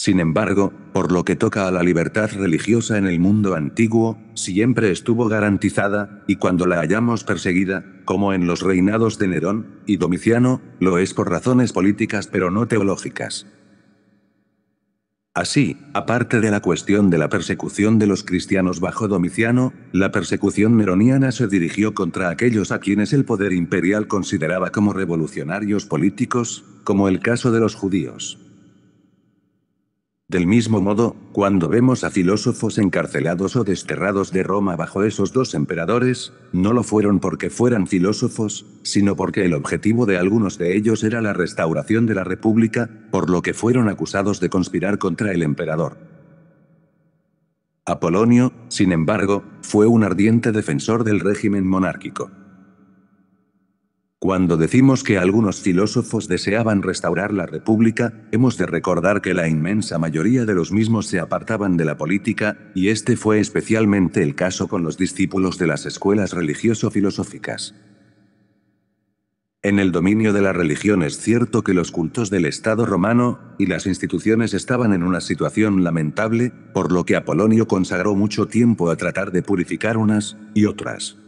Sin embargo, por lo que toca a la libertad religiosa en el mundo antiguo, siempre estuvo garantizada, y cuando la hallamos perseguida, como en los reinados de Nerón y Domiciano, lo es por razones políticas pero no teológicas. Así, aparte de la cuestión de la persecución de los cristianos bajo Domiciano, la persecución neroniana se dirigió contra aquellos a quienes el poder imperial consideraba como revolucionarios políticos, como el caso de los judíos. Del mismo modo, cuando vemos a filósofos encarcelados o desterrados de Roma bajo esos dos emperadores, no lo fueron porque fueran filósofos, sino porque el objetivo de algunos de ellos era la restauración de la República, por lo que fueron acusados de conspirar contra el emperador. Apolonio, sin embargo, fue un ardiente defensor del régimen monárquico. Cuando decimos que algunos filósofos deseaban restaurar la República, hemos de recordar que la inmensa mayoría de los mismos se apartaban de la política, y este fue especialmente el caso con los discípulos de las escuelas religioso-filosóficas. En el dominio de la religión es cierto que los cultos del Estado romano y las instituciones estaban en una situación lamentable, por lo que Apolonio consagró mucho tiempo a tratar de purificar unas y otras.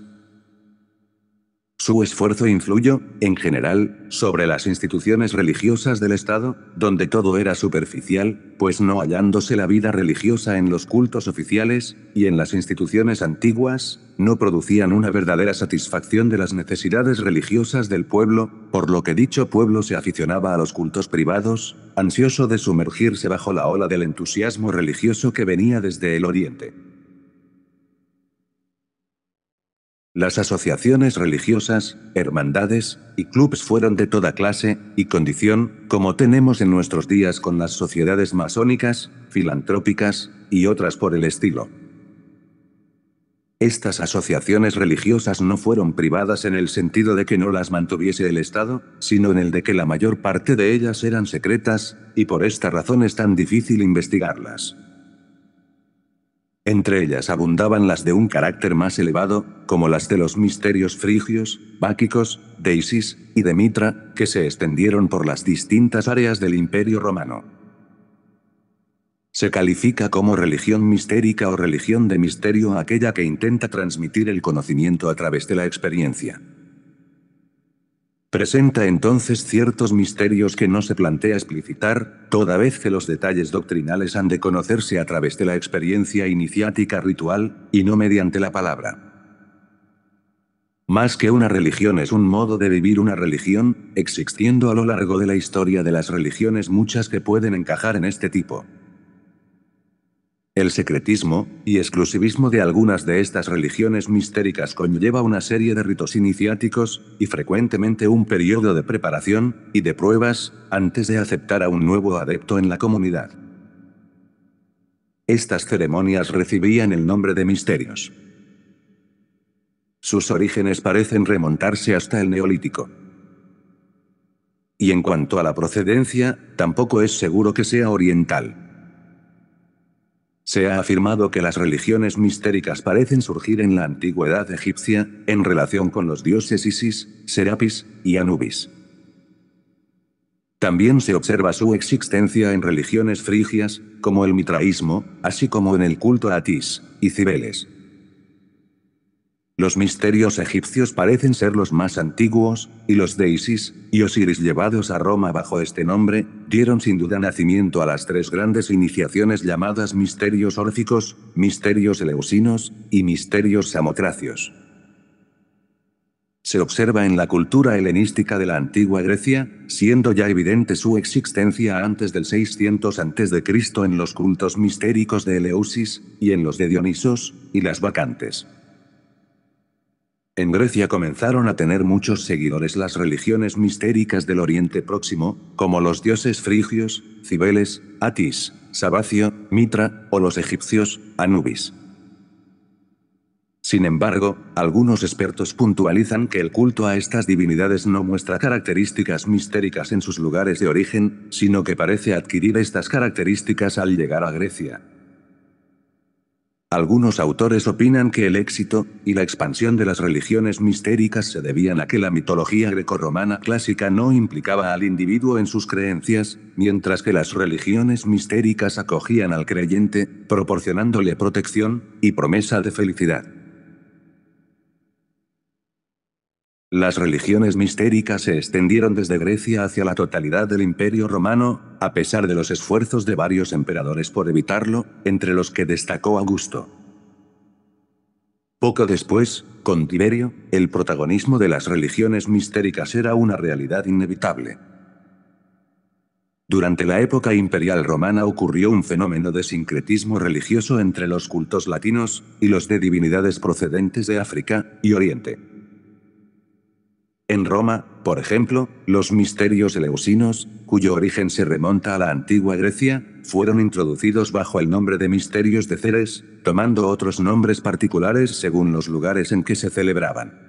Su esfuerzo influyó, en general, sobre las instituciones religiosas del Estado, donde todo era superficial, pues no hallándose la vida religiosa en los cultos oficiales, y en las instituciones antiguas, no producían una verdadera satisfacción de las necesidades religiosas del pueblo, por lo que dicho pueblo se aficionaba a los cultos privados, ansioso de sumergirse bajo la ola del entusiasmo religioso que venía desde el Oriente. Las asociaciones religiosas, hermandades y clubes fueron de toda clase y condición, como tenemos en nuestros días con las sociedades masónicas, filantrópicas y otras por el estilo. Estas asociaciones religiosas no fueron privadas en el sentido de que no las mantuviese el Estado, sino en el de que la mayor parte de ellas eran secretas, y por esta razón es tan difícil investigarlas. Entre ellas abundaban las de un carácter más elevado, como las de los misterios frigios, báquicos, de Isis y de Mitra, que se extendieron por las distintas áreas del Imperio romano. Se califica como religión mistérica o religión de misterio a aquella que intenta transmitir el conocimiento a través de la experiencia. Presenta entonces ciertos misterios que no se plantea explicitar, toda vez que los detalles doctrinales han de conocerse a través de la experiencia iniciática ritual, y no mediante la palabra. Más que una religión es un modo de vivir una religión, existiendo a lo largo de la historia de las religiones muchas que pueden encajar en este tipo. El secretismo y exclusivismo de algunas de estas religiones mistéricas conlleva una serie de ritos iniciáticos, y frecuentemente un periodo de preparación y de pruebas, antes de aceptar a un nuevo adepto en la comunidad. Estas ceremonias recibían el nombre de misterios. Sus orígenes parecen remontarse hasta el Neolítico. Y en cuanto a la procedencia, tampoco es seguro que sea oriental. Se ha afirmado que las religiones mistéricas parecen surgir en la antigüedad egipcia, en relación con los dioses Isis, Serapis y Anubis. También se observa su existencia en religiones frigias, como el mitraísmo, así como en el culto a Atis y Cibeles. Los misterios egipcios parecen ser los más antiguos, y los de Isis y Osiris llevados a Roma bajo este nombre, dieron sin duda nacimiento a las tres grandes iniciaciones llamadas misterios órficos, misterios eleusinos y misterios samotracios. Se observa en la cultura helenística de la antigua Grecia, siendo ya evidente su existencia antes del 600 a.C. en los cultos mistéricos de Eleusis, y en los de Dionisos y las Bacantes. En Grecia comenzaron a tener muchos seguidores las religiones mistéricas del Oriente Próximo, como los dioses frigios, Cibeles, Atis, Sabacio, Mitra, o los egipcios, Anubis. Sin embargo, algunos expertos puntualizan que el culto a estas divinidades no muestra características mistéricas en sus lugares de origen, sino que parece adquirir estas características al llegar a Grecia. Algunos autores opinan que el éxito y la expansión de las religiones mistéricas se debían a que la mitología grecorromana clásica no implicaba al individuo en sus creencias, mientras que las religiones mistéricas acogían al creyente, proporcionándole protección y promesa de felicidad. Las religiones mistéricas se extendieron desde Grecia hacia la totalidad del Imperio Romano, a pesar de los esfuerzos de varios emperadores por evitarlo, entre los que destacó Augusto. Poco después, con Tiberio, el protagonismo de las religiones mistéricas era una realidad inevitable. Durante la época imperial romana ocurrió un fenómeno de sincretismo religioso entre los cultos latinos y los de divinidades procedentes de África y Oriente. En Roma, por ejemplo, los misterios eleusinos, cuyo origen se remonta a la antigua Grecia, fueron introducidos bajo el nombre de misterios de Ceres, tomando otros nombres particulares según los lugares en que se celebraban.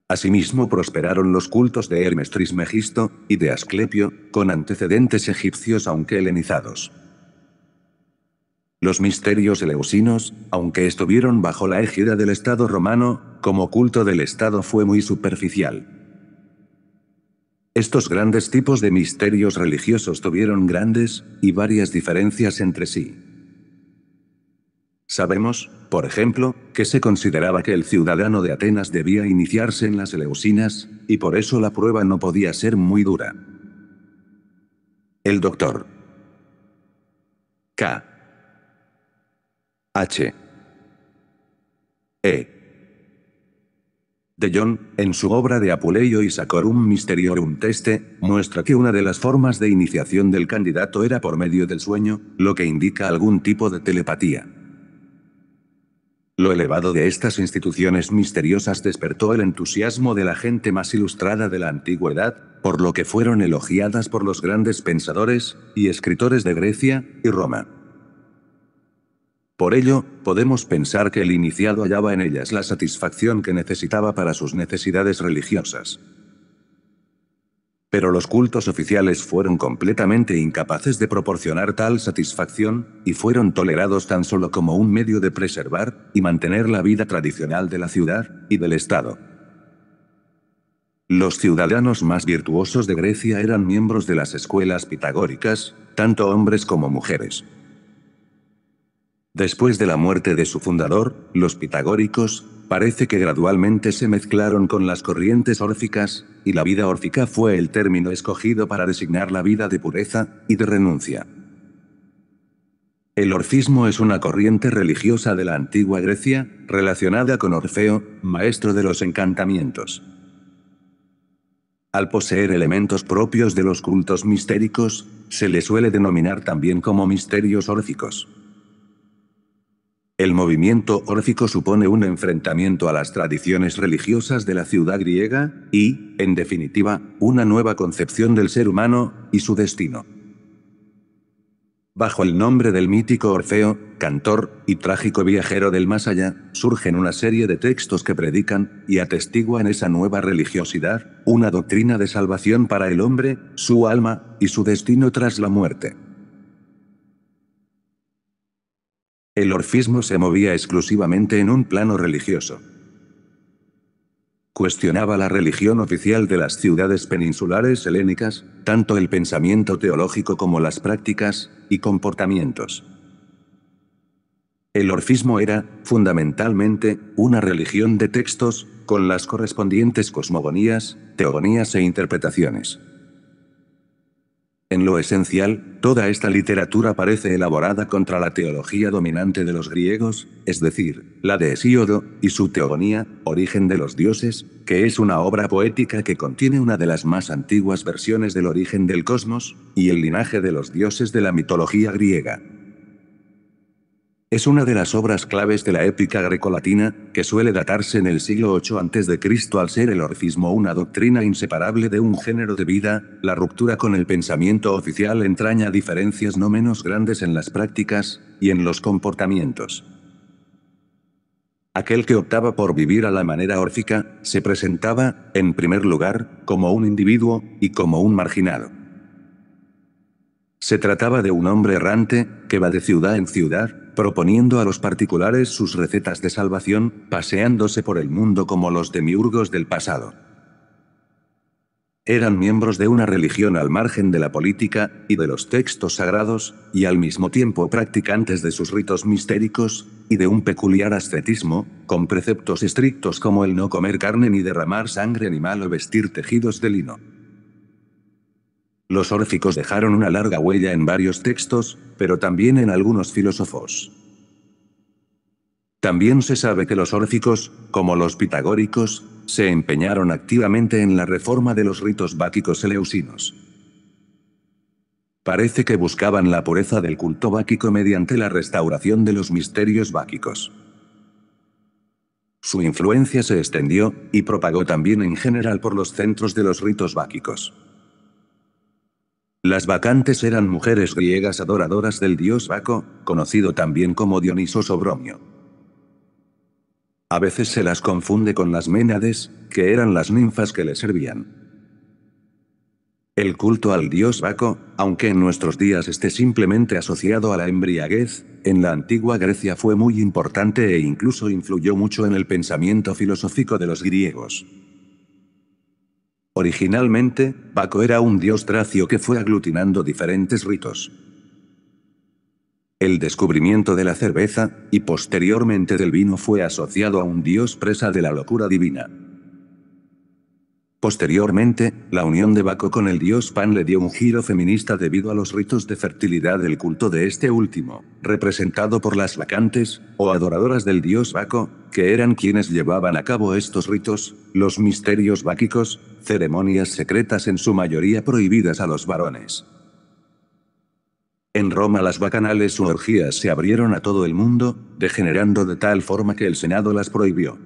Asimismo prosperaron los cultos de Hermes Trismegisto y de Asclepio, con antecedentes egipcios aunque helenizados. Los misterios eleusinos, aunque estuvieron bajo la égida del Estado romano, como culto del Estado fue muy superficial. Estos grandes tipos de misterios religiosos tuvieron grandes y varias diferencias entre sí. Sabemos, por ejemplo, que se consideraba que el ciudadano de Atenas debía iniciarse en las eleusinas, y por eso la prueba no podía ser muy dura. El Dr. K. H. E. De Jong, en su obra de Apuleio y Sacorum Mysteriorum Teste, muestra que una de las formas de iniciación del candidato era por medio del sueño, lo que indica algún tipo de telepatía. Lo elevado de estas instituciones misteriosas despertó el entusiasmo de la gente más ilustrada de la antigüedad, por lo que fueron elogiadas por los grandes pensadores y escritores de Grecia y Roma. Por ello, podemos pensar que el iniciado hallaba en ellas la satisfacción que necesitaba para sus necesidades religiosas. Pero los cultos oficiales fueron completamente incapaces de proporcionar tal satisfacción, y fueron tolerados tan solo como un medio de preservar y mantener la vida tradicional de la ciudad y del Estado. Los ciudadanos más virtuosos de Grecia eran miembros de las escuelas pitagóricas, tanto hombres como mujeres. Después de la muerte de su fundador, los pitagóricos, parece que gradualmente se mezclaron con las corrientes órficas, y la vida órfica fue el término escogido para designar la vida de pureza y de renuncia. El orfismo es una corriente religiosa de la antigua Grecia, relacionada con Orfeo, maestro de los encantamientos. Al poseer elementos propios de los cultos mistéricos, se le suele denominar también como misterios órficos. El movimiento órfico supone un enfrentamiento a las tradiciones religiosas de la ciudad griega y, en definitiva, una nueva concepción del ser humano y su destino. Bajo el nombre del mítico Orfeo, cantor y trágico viajero del más allá, surgen una serie de textos que predican y atestiguan esa nueva religiosidad, una doctrina de salvación para el hombre, su alma y su destino tras la muerte. El orfismo se movía exclusivamente en un plano religioso. Cuestionaba la religión oficial de las ciudades peninsulares helénicas, tanto el pensamiento teológico como las prácticas y comportamientos. El orfismo era, fundamentalmente, una religión de textos, con las correspondientes cosmogonías, teogonías e interpretaciones. En lo esencial, toda esta literatura parece elaborada contra la teología dominante de los griegos, es decir, la de Hesíodo, y su teogonía, Origen de los dioses, que es una obra poética que contiene una de las más antiguas versiones del origen del cosmos, y el linaje de los dioses de la mitología griega. Es una de las obras claves de la épica grecolatina, que suele datarse en el siglo VIII a.C. al ser el orfismo una doctrina inseparable de un género de vida, la ruptura con el pensamiento oficial entraña diferencias no menos grandes en las prácticas y en los comportamientos. Aquel que optaba por vivir a la manera órfica, se presentaba, en primer lugar, como un individuo y como un marginado. Se trataba de un hombre errante, que va de ciudad en ciudad, proponiendo a los particulares sus recetas de salvación, paseándose por el mundo como los demiurgos del pasado. Eran miembros de una religión al margen de la política y de los textos sagrados, y al mismo tiempo practicantes de sus ritos mistéricos, y de un peculiar ascetismo, con preceptos estrictos como el no comer carne ni derramar sangre animal o vestir tejidos de lino. Los órficos dejaron una larga huella en varios textos, pero también en algunos filósofos. También se sabe que los órficos, como los pitagóricos, se empeñaron activamente en la reforma de los ritos báquicos eleusinos. Parece que buscaban la pureza del culto báquico mediante la restauración de los misterios báquicos. Su influencia se extendió y propagó también en general por los centros de los ritos báquicos. Las bacantes eran mujeres griegas adoradoras del dios Baco, conocido también como Dionisos o Bromio. A veces se las confunde con las Ménades, que eran las ninfas que le servían. El culto al dios Baco, aunque en nuestros días esté simplemente asociado a la embriaguez, en la antigua Grecia fue muy importante e incluso influyó mucho en el pensamiento filosófico de los griegos. Originalmente, Baco era un dios tracio que fue aglutinando diferentes ritos. El descubrimiento de la cerveza, y posteriormente del vino, fue asociado a un dios presa de la locura divina. Posteriormente, la unión de Baco con el dios Pan le dio un giro feminista debido a los ritos de fertilidad del culto de este último, representado por las bacantes, o adoradoras del dios Baco, que eran quienes llevaban a cabo estos ritos, los misterios báquicos, ceremonias secretas en su mayoría prohibidas a los varones. En Roma las bacanales u orgías se abrieron a todo el mundo, degenerando de tal forma que el Senado las prohibió.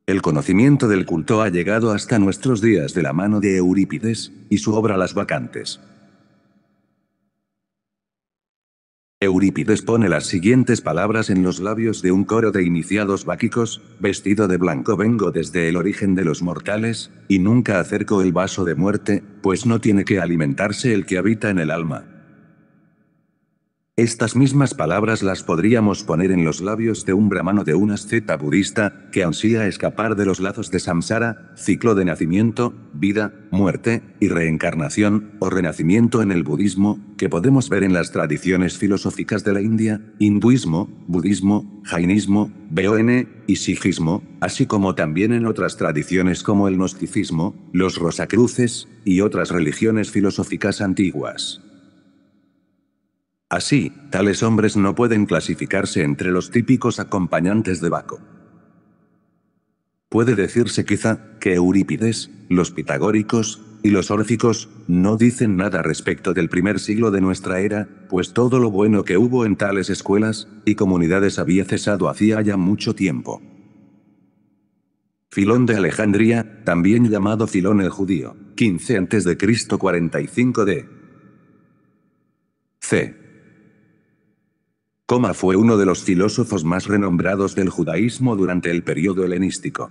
El conocimiento del culto ha llegado hasta nuestros días de la mano de Eurípides y su obra Las Bacantes. Eurípides pone las siguientes palabras en los labios de un coro de iniciados báquicos: vestido de blanco vengo desde el origen de los mortales, y nunca acerco el vaso de muerte, pues no tiene que alimentarse el que habita en el alma. Estas mismas palabras las podríamos poner en los labios de un brahmano de un asceta budista, que ansía escapar de los lazos de samsara, ciclo de nacimiento, vida, muerte, y reencarnación, o renacimiento en el budismo, que podemos ver en las tradiciones filosóficas de la India, hinduismo, budismo, jainismo, BON, y sijismo, así como también en otras tradiciones como el gnosticismo, los rosacruces, y otras religiones filosóficas antiguas. Así, tales hombres no pueden clasificarse entre los típicos acompañantes de Baco. Puede decirse quizá que Eurípides, los pitagóricos y los órficos no dicen nada respecto del primer siglo de nuestra era, pues todo lo bueno que hubo en tales escuelas y comunidades había cesado hacía ya mucho tiempo. Filón de Alejandría, también llamado Filón el judío, 15 a.C., 45 d. C. Fue uno de los filósofos más renombrados del judaísmo durante el período helenístico.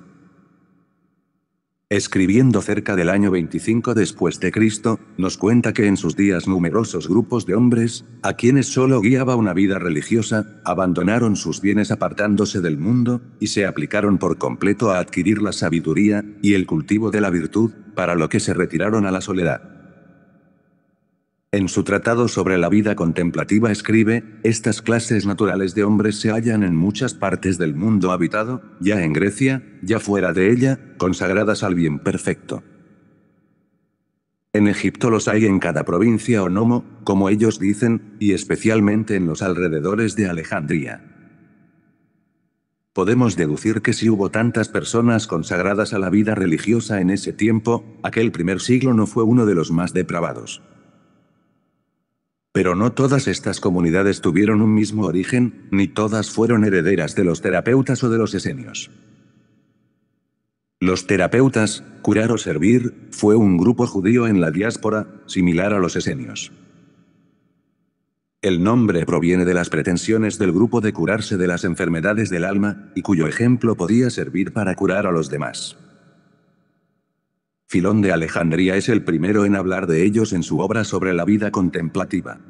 Escribiendo cerca del año 25 después de Cristo, nos cuenta que en sus días numerosos grupos de hombres, a quienes solo guiaba una vida religiosa, abandonaron sus bienes apartándose del mundo, y se aplicaron por completo a adquirir la sabiduría y el cultivo de la virtud, para lo que se retiraron a la soledad. En su tratado sobre la vida contemplativa escribe, estas clases naturales de hombres se hallan en muchas partes del mundo habitado, ya en Grecia, ya fuera de ella, consagradas al bien perfecto. En Egipto los hay en cada provincia o nomo, como ellos dicen, y especialmente en los alrededores de Alejandría. Podemos deducir que si hubo tantas personas consagradas a la vida religiosa en ese tiempo, aquel primer siglo no fue uno de los más depravados. Pero no todas estas comunidades tuvieron un mismo origen, ni todas fueron herederas de los terapeutas o de los esenios. Los terapeutas, curar o servir, fue un grupo judío en la diáspora, similar a los esenios. El nombre proviene de las pretensiones del grupo de curarse de las enfermedades del alma, y cuyo ejemplo podía servir para curar a los demás. Filón de Alejandría es el primero en hablar de ellos en su obra sobre la vida contemplativa.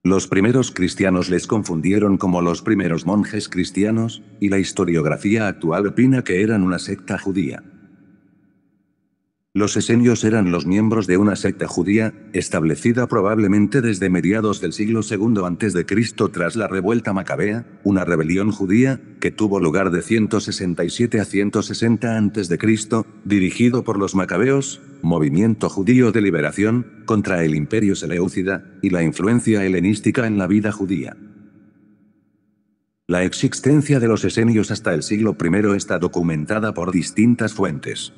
Los primeros cristianos les confundieron como los primeros monjes cristianos, y la historiografía actual opina que eran una secta judía. Los esenios eran los miembros de una secta judía, establecida probablemente desde mediados del siglo II a.C. tras la revuelta macabea, una rebelión judía, que tuvo lugar de 167 a 160 a.C., dirigido por los macabeos, movimiento judío de liberación, contra el imperio seleucida, y la influencia helenística en la vida judía. La existencia de los esenios hasta el siglo I está documentada por distintas fuentes.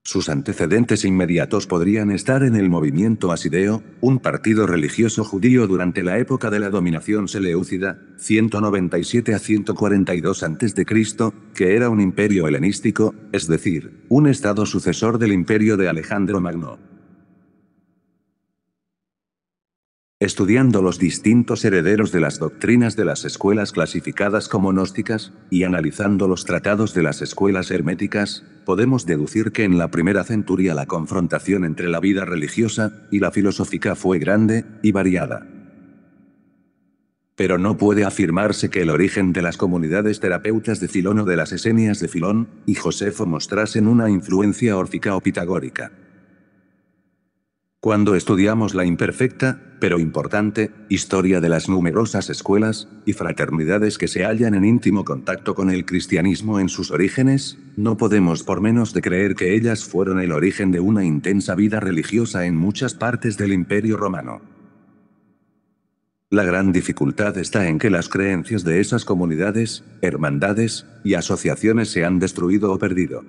Sus antecedentes inmediatos podrían estar en el movimiento asideo, un partido religioso judío durante la época de la dominación seleucida, 197 a 142 a.C., que era un imperio helenístico, es decir, un estado sucesor del imperio de Alejandro Magno. Estudiando los distintos herederos de las doctrinas de las escuelas clasificadas como gnósticas, y analizando los tratados de las escuelas herméticas, podemos deducir que en la primera centuria la confrontación entre la vida religiosa y la filosófica fue grande y variada. Pero no puede afirmarse que el origen de las comunidades terapeutas de Filón o de las esenias de Filón y Josefo mostrasen una influencia órfica o pitagórica. Cuando estudiamos la imperfecta, pero importante, historia de las numerosas escuelas y fraternidades que se hallan en íntimo contacto con el cristianismo en sus orígenes, no podemos por menos de creer que ellas fueron el origen de una intensa vida religiosa en muchas partes del Imperio Romano. La gran dificultad está en que las creencias de esas comunidades, hermandades y asociaciones se han destruido o perdido.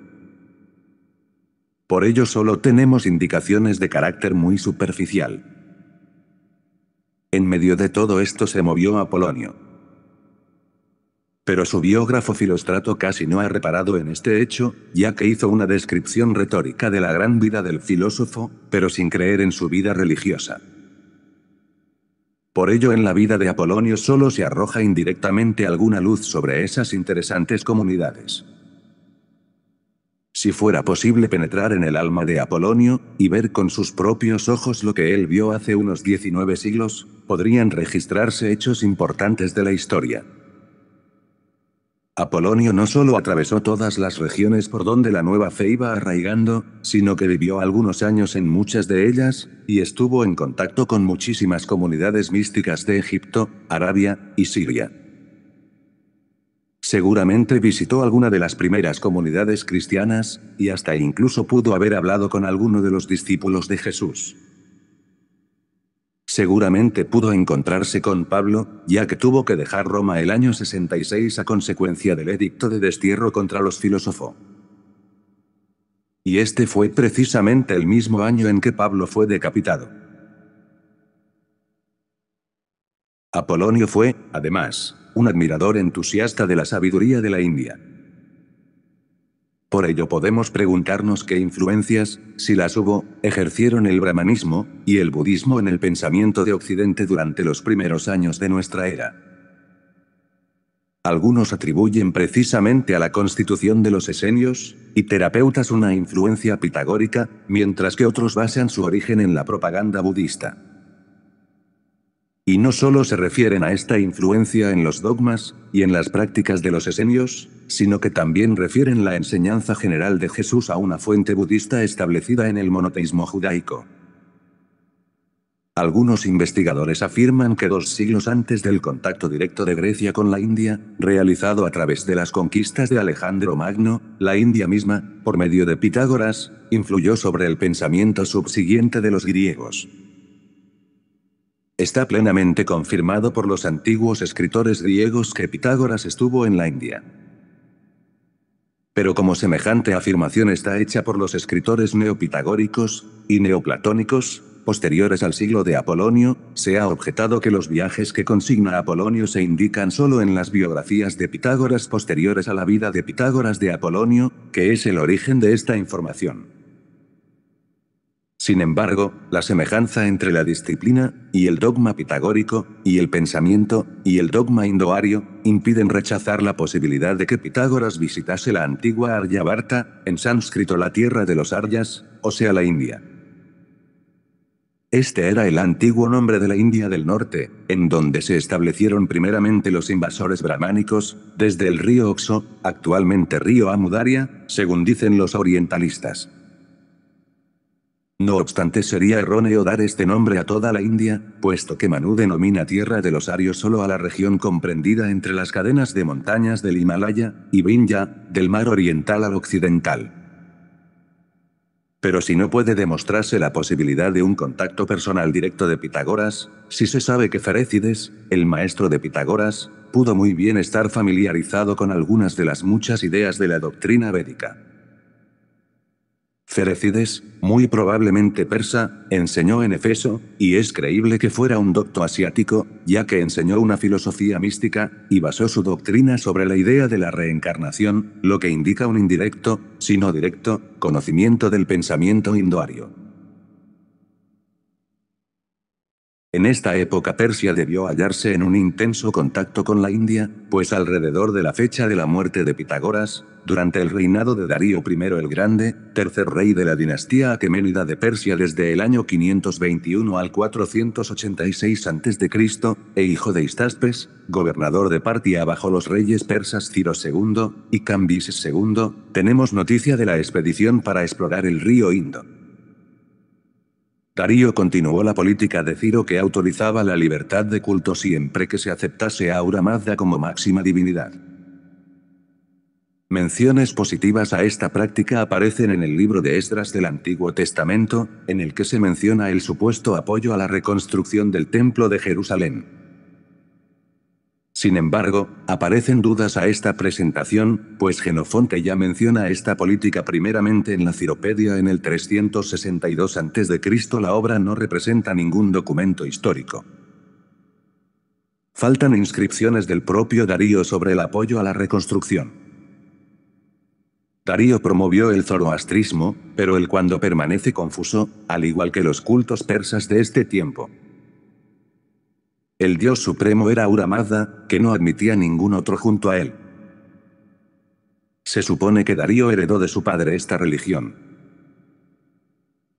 Por ello solo tenemos indicaciones de carácter muy superficial. En medio de todo esto se movió Apolonio. Pero su biógrafo Filóstrato casi no ha reparado en este hecho, ya que hizo una descripción retórica de la gran vida del filósofo, pero sin creer en su vida religiosa. Por ello en la vida de Apolonio solo se arroja indirectamente alguna luz sobre esas interesantes comunidades. Si fuera posible penetrar en el alma de Apolonio, y ver con sus propios ojos lo que él vio hace unos 19 siglos, podrían registrarse hechos importantes de la historia. Apolonio no solo atravesó todas las regiones por donde la nueva fe iba arraigando, sino que vivió algunos años en muchas de ellas, y estuvo en contacto con muchísimas comunidades místicas de Egipto, Arabia y Siria. Seguramente visitó alguna de las primeras comunidades cristianas, y hasta incluso pudo haber hablado con alguno de los discípulos de Jesús. Seguramente pudo encontrarse con Pablo, ya que tuvo que dejar Roma el año 66 a consecuencia del edicto de destierro contra los filósofos. Y este fue precisamente el mismo año en que Pablo fue decapitado. Apolonio fue, además, un admirador entusiasta de la sabiduría de la India. Por ello podemos preguntarnos qué influencias, si las hubo, ejercieron el brahmanismo y el budismo en el pensamiento de Occidente durante los primeros años de nuestra era. Algunos atribuyen precisamente a la constitución de los esenios y terapeutas una influencia pitagórica, mientras que otros basan su origen en la propaganda budista. Y no solo se refieren a esta influencia en los dogmas y en las prácticas de los esenios, sino que también refieren la enseñanza general de Jesús a una fuente budista establecida en el monoteísmo judaico. Algunos investigadores afirman que 2 siglos antes del contacto directo de Grecia con la India, realizado a través de las conquistas de Alejandro Magno, la India misma, por medio de Pitágoras, influyó sobre el pensamiento subsiguiente de los griegos. Está plenamente confirmado por los antiguos escritores griegos que Pitágoras estuvo en la India. Pero como semejante afirmación está hecha por los escritores neopitagóricos y neoplatónicos, posteriores al siglo de Apolonio, se ha objetado que los viajes que consigna Apolonio se indican solo en las biografías de Pitágoras posteriores a la vida de Pitágoras de Apolonio, que es el origen de esta información. Sin embargo, la semejanza entre la disciplina y el dogma pitagórico, y el pensamiento y el dogma indoario, impiden rechazar la posibilidad de que Pitágoras visitase la antigua Aryabharta, en sánscrito la tierra de los Aryas, o sea la India. Este era el antiguo nombre de la India del norte, en donde se establecieron primeramente los invasores brahmánicos, desde el río Oxo, actualmente río Amudarya, según dicen los orientalistas. No obstante, sería erróneo dar este nombre a toda la India, puesto que Manu denomina tierra de los arios solo a la región comprendida entre las cadenas de montañas del Himalaya y Vindhya, del mar oriental al occidental. Pero si no puede demostrarse la posibilidad de un contacto personal directo de Pitágoras, sí se sabe que Ferécides, el maestro de Pitágoras, pudo muy bien estar familiarizado con algunas de las muchas ideas de la doctrina védica. Ferécides, muy probablemente persa, enseñó en Efeso, y es creíble que fuera un docto asiático, ya que enseñó una filosofía mística, y basó su doctrina sobre la idea de la reencarnación, lo que indica un indirecto, si no directo, conocimiento del pensamiento indoario. En esta época Persia debió hallarse en un intenso contacto con la India, pues alrededor de la fecha de la muerte de Pitágoras, durante el reinado de Darío I el Grande, tercer rey de la dinastía aqueménida de Persia desde el año 521 al 486 a.C., e hijo de Histaspes, gobernador de Partia bajo los reyes persas Ciro II y Cambises II, tenemos noticia de la expedición para explorar el río Indo. Darío continuó la política de Ciro que autorizaba la libertad de culto siempre que se aceptase a Ahura Mazda como máxima divinidad. Menciones positivas a esta práctica aparecen en el libro de Esdras del Antiguo Testamento, en el que se menciona el supuesto apoyo a la reconstrucción del Templo de Jerusalén. Sin embargo, aparecen dudas a esta presentación, pues Jenofonte ya menciona esta política primeramente en la Ciropedia en el 362 a.C. La obra no representa ningún documento histórico. Faltan inscripciones del propio Darío sobre el apoyo a la reconstrucción. Darío promovió el zoroastrismo, pero el cuando permanece confuso, al igual que los cultos persas de este tiempo. El dios supremo era Ahura Mazda, que no admitía ningún otro junto a él. Se supone que Darío heredó de su padre esta religión.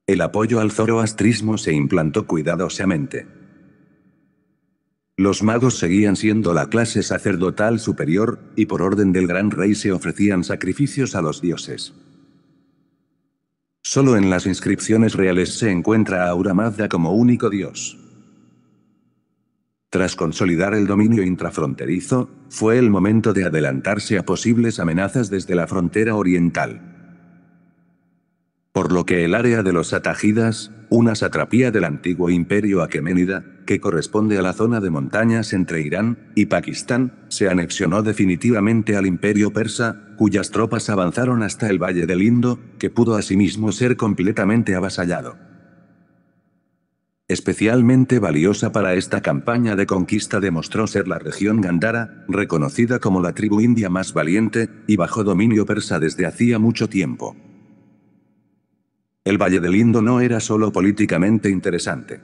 El apoyo al zoroastrismo se implantó cuidadosamente. Los magos seguían siendo la clase sacerdotal superior, y por orden del gran rey se ofrecían sacrificios a los dioses. Solo en las inscripciones reales se encuentra a Ahura Mazda como único dios. Tras consolidar el dominio intrafronterizo, fue el momento de adelantarse a posibles amenazas desde la frontera oriental. Por lo que el área de los Satágidas, una satrapía del antiguo imperio aqueménida, que corresponde a la zona de montañas entre Irán y Pakistán, se anexionó definitivamente al imperio persa, cuyas tropas avanzaron hasta el valle del Indo, que pudo asimismo ser completamente avasallado. Especialmente valiosa para esta campaña de conquista demostró ser la región Gandhara, reconocida como la tribu india más valiente, y bajo dominio persa desde hacía mucho tiempo. El Valle del Indo no era solo políticamente interesante.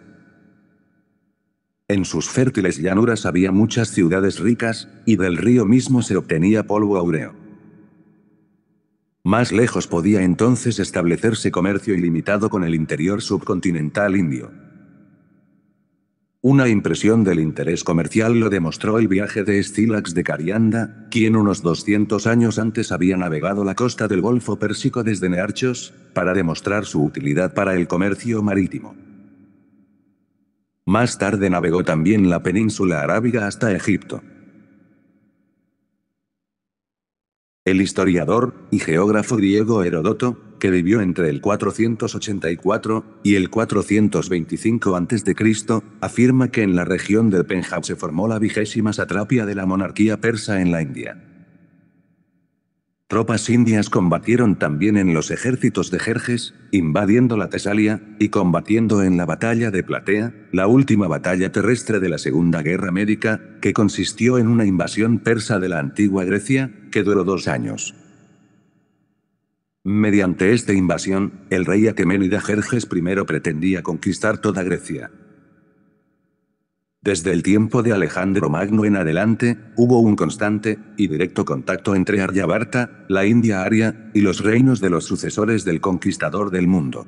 En sus fértiles llanuras había muchas ciudades ricas, y del río mismo se obtenía polvo áureo. Más lejos podía entonces establecerse comercio ilimitado con el interior subcontinental indio. Una impresión del interés comercial lo demostró el viaje de Escílax de Carianda, quien unos 200 años antes había navegado la costa del Golfo Pérsico desde Nearchos, para demostrar su utilidad para el comercio marítimo. Más tarde navegó también la península arábiga hasta Egipto. El historiador y geógrafo griego Heródoto, que vivió entre el 484 y el 425 a.C., afirma que en la región del Penjab se formó la 20ª satrapia de la monarquía persa en la India. Tropas indias combatieron también en los ejércitos de Jerjes, invadiendo la Tesalia, y combatiendo en la batalla de Platea, la última batalla terrestre de la Segunda Guerra Médica, que consistió en una invasión persa de la antigua Grecia, que duró 2 años. Mediante esta invasión, el rey aqueménida Jerjes I pretendía conquistar toda Grecia. Desde el tiempo de Alejandro Magno en adelante, hubo un constante y directo contacto entre Aryavarta, la India aria, y los reinos de los sucesores del conquistador del mundo.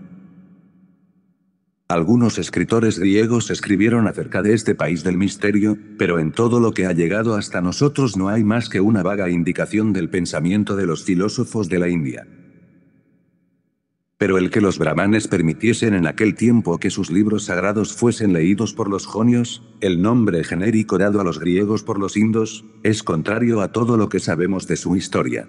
Algunos escritores griegos escribieron acerca de este país del misterio, pero en todo lo que ha llegado hasta nosotros no hay más que una vaga indicación del pensamiento de los filósofos de la India. Pero el que los brahmanes permitiesen en aquel tiempo que sus libros sagrados fuesen leídos por los jonios, el nombre genérico dado a los griegos por los indos, es contrario a todo lo que sabemos de su historia.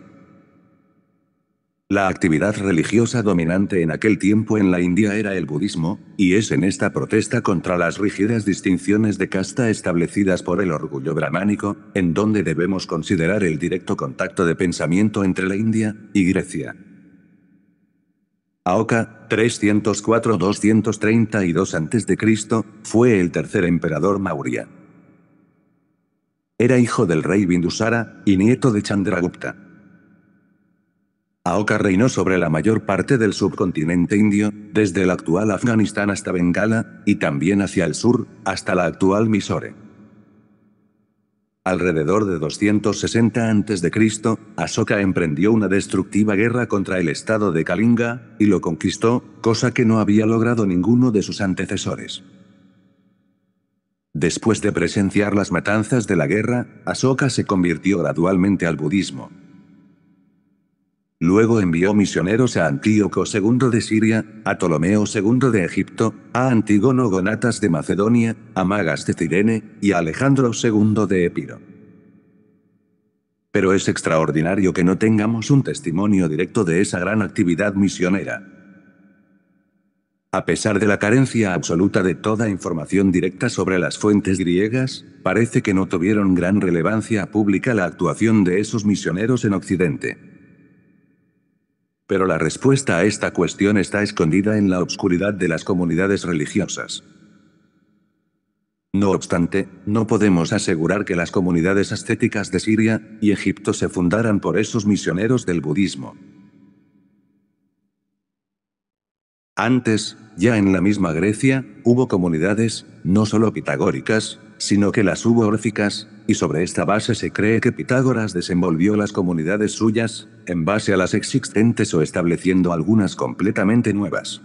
La actividad religiosa dominante en aquel tiempo en la India era el budismo, y es en esta protesta contra las rígidas distinciones de casta establecidas por el orgullo brahmánico, en donde debemos considerar el directo contacto de pensamiento entre la India y Grecia. Aoka, 304-232 a.C., fue el tercer emperador Maurya. Era hijo del rey Bindusara, y nieto de Chandragupta. Aoka reinó sobre la mayor parte del subcontinente indio, desde el actual Afganistán hasta Bengala, y también hacia el sur, hasta la actual Mysore. Alrededor de 260 a.C., Asoka emprendió una destructiva guerra contra el estado de Kalinga, y lo conquistó, cosa que no había logrado ninguno de sus antecesores. Después de presenciar las matanzas de la guerra, Asoka se convirtió gradualmente al budismo. Luego envió misioneros a Antíoco II de Siria, a Ptolomeo II de Egipto, a Antígono Gonatas de Macedonia, a Magas de Cirene, y a Alejandro II de Epiro. Pero es extraordinario que no tengamos un testimonio directo de esa gran actividad misionera. A pesar de la carencia absoluta de toda información directa sobre las fuentes griegas, parece que no tuvieron gran relevancia pública la actuación de esos misioneros en Occidente. Pero la respuesta a esta cuestión está escondida en la obscuridad de las comunidades religiosas. No obstante, no podemos asegurar que las comunidades ascéticas de Siria y Egipto se fundaran por esos misioneros del budismo. Antes, ya en la misma Grecia, hubo comunidades, no solo pitagóricas, sino que las hubo órficas, y sobre esta base se cree que Pitágoras desenvolvió las comunidades suyas, en base a las existentes o estableciendo algunas completamente nuevas.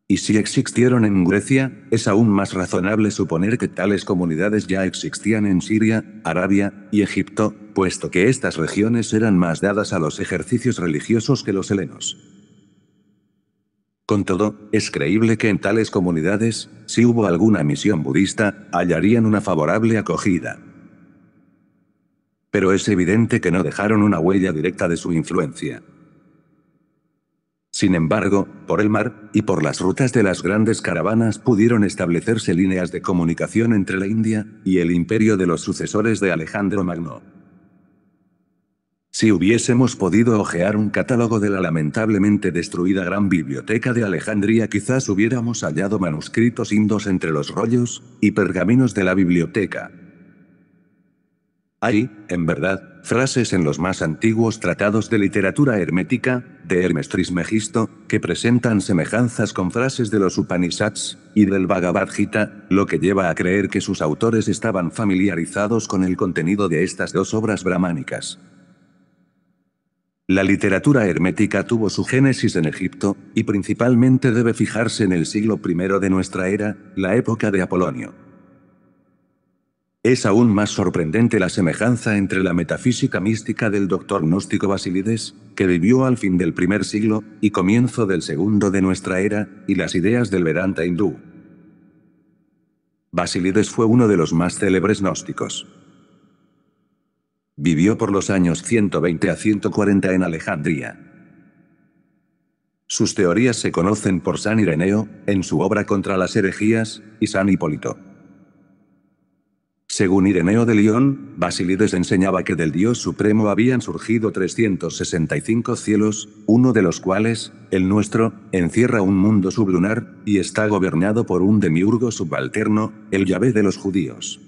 Y si existieron en Grecia, es aún más razonable suponer que tales comunidades ya existían en Siria, Arabia y Egipto, puesto que estas regiones eran más dadas a los ejercicios religiosos que los helenos. Con todo, es creíble que en tales comunidades, si hubo alguna misión budista, hallarían una favorable acogida. Pero es evidente que no dejaron una huella directa de su influencia. Sin embargo, por el mar, y por las rutas de las grandes caravanas pudieron establecerse líneas de comunicación entre la India y el imperio de los sucesores de Alejandro Magno. Si hubiésemos podido hojear un catálogo de la lamentablemente destruida gran biblioteca de Alejandría, quizás hubiéramos hallado manuscritos indos entre los rollos y pergaminos de la biblioteca. Hay, en verdad, frases en los más antiguos tratados de literatura hermética, de Hermes Trismegisto, que presentan semejanzas con frases de los Upanishads y del Bhagavad Gita, lo que lleva a creer que sus autores estaban familiarizados con el contenido de estas dos obras brahmánicas. La literatura hermética tuvo su génesis en Egipto, y principalmente debe fijarse en el siglo I de nuestra era, la época de Apolonio. Es aún más sorprendente la semejanza entre la metafísica mística del doctor gnóstico Basílides, que vivió al fin del I siglo, y comienzo del segundo de nuestra era, y las ideas del Vedanta hindú. Basílides fue uno de los más célebres gnósticos. Vivió por los años 120 a 140 en Alejandría. Sus teorías se conocen por San Ireneo, en su obra Contra las herejías, y San Hipólito. Según Ireneo de León, Basílides enseñaba que del Dios Supremo habían surgido 365 cielos, uno de los cuales, el nuestro, encierra un mundo sublunar, y está gobernado por un demiurgo subalterno, el Yahvé de los judíos.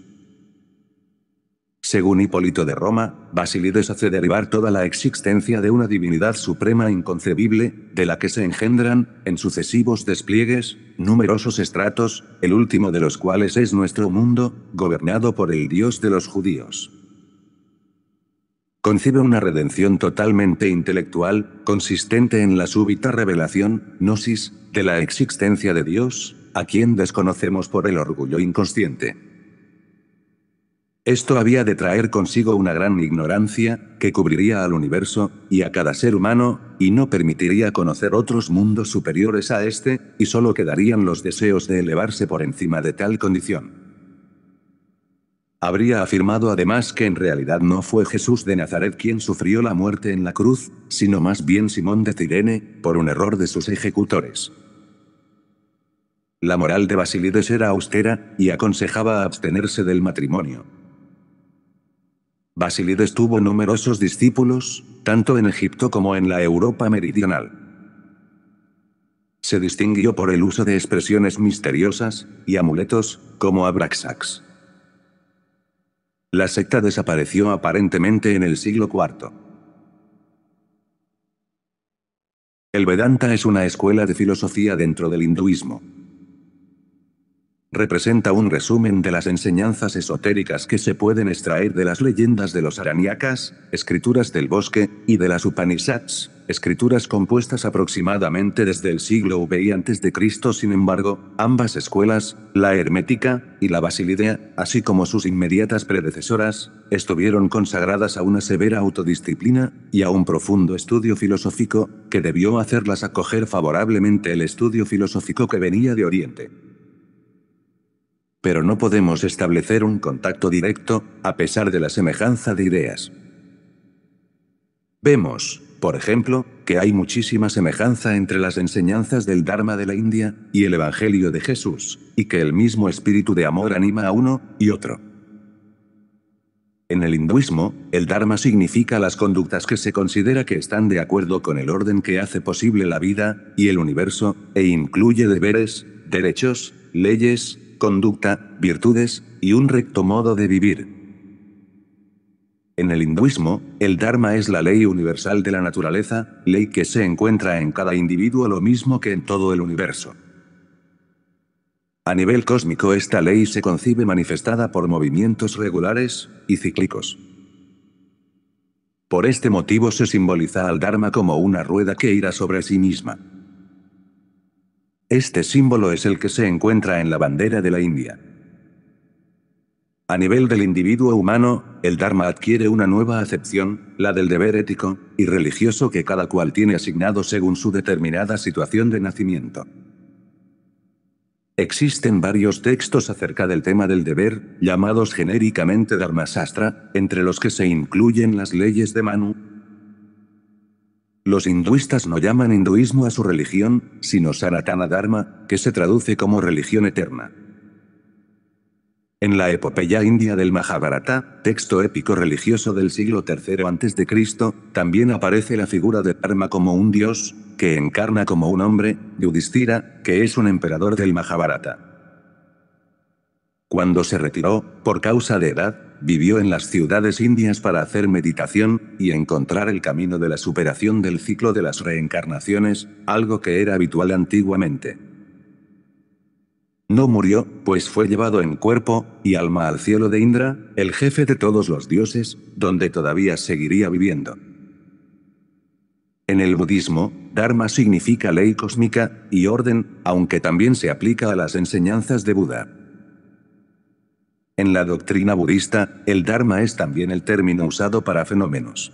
Según Hipólito de Roma, Basílides hace derivar toda la existencia de una divinidad suprema inconcebible, de la que se engendran, en sucesivos despliegues, numerosos estratos, el último de los cuales es nuestro mundo, gobernado por el Dios de los judíos. Concibe una redención totalmente intelectual, consistente en la súbita revelación, gnosis, de la existencia de Dios, a quien desconocemos por el orgullo inconsciente. Esto había de traer consigo una gran ignorancia, que cubriría al universo, y a cada ser humano, y no permitiría conocer otros mundos superiores a este, y solo quedarían los deseos de elevarse por encima de tal condición. Habría afirmado además que en realidad no fue Jesús de Nazaret quien sufrió la muerte en la cruz, sino más bien Simón de Cirene, por un error de sus ejecutores. La moral de Basílides era austera, y aconsejaba abstenerse del matrimonio. Basílides tuvo numerosos discípulos, tanto en Egipto como en la Europa meridional. Se distinguió por el uso de expresiones misteriosas y amuletos, como Abraxax. La secta desapareció aparentemente en el siglo IV. El Vedanta es una escuela de filosofía dentro del hinduismo. Representa un resumen de las enseñanzas esotéricas que se pueden extraer de las leyendas de los Aranyakas, escrituras del bosque, y de las Upanishads, escrituras compuestas aproximadamente desde el siglo V a.C. Sin embargo, ambas escuelas, la hermética y la basilidea, así como sus inmediatas predecesoras, estuvieron consagradas a una severa autodisciplina y a un profundo estudio filosófico, que debió hacerlas acoger favorablemente el estudio filosófico que venía de Oriente. Pero no podemos establecer un contacto directo, a pesar de la semejanza de ideas. Vemos, por ejemplo, que hay muchísima semejanza entre las enseñanzas del Dharma de la India y el Evangelio de Jesús, y que el mismo espíritu de amor anima a uno y otro. En el hinduismo, el Dharma significa las conductas que se considera que están de acuerdo con el orden que hace posible la vida y el universo, e incluye deberes, derechos, leyes, conducta, virtudes, y un recto modo de vivir. En el hinduismo, el Dharma es la ley universal de la naturaleza, ley que se encuentra en cada individuo lo mismo que en todo el universo. A nivel cósmico esta ley se concibe manifestada por movimientos regulares y cíclicos. Por este motivo se simboliza al Dharma como una rueda que irá sobre sí misma. Este símbolo es el que se encuentra en la bandera de la India. A nivel del individuo humano, el Dharma adquiere una nueva acepción, la del deber ético y religioso que cada cual tiene asignado según su determinada situación de nacimiento. Existen varios textos acerca del tema del deber, llamados genéricamente Dharmasastra, entre los que se incluyen las leyes de Manu, Los hinduistas no llaman hinduismo a su religión, sino Sanatana Dharma, que se traduce como religión eterna. En la epopeya india del Mahabharata, texto épico religioso del siglo III a.C., también aparece la figura de Dharma como un dios, que encarna como un hombre, Yudhishthira, que es un emperador del Mahabharata. Cuando se retiró, por causa de edad, vivió en las ciudades indias para hacer meditación, y encontrar el camino de la superación del ciclo de las reencarnaciones, algo que era habitual antiguamente. No murió, pues fue llevado en cuerpo y alma al cielo de Indra, el jefe de todos los dioses, donde todavía seguiría viviendo. En el budismo, Dharma significa ley cósmica y orden, aunque también se aplica a las enseñanzas de Buda. En la doctrina budista, el Dharma es también el término usado para fenómenos.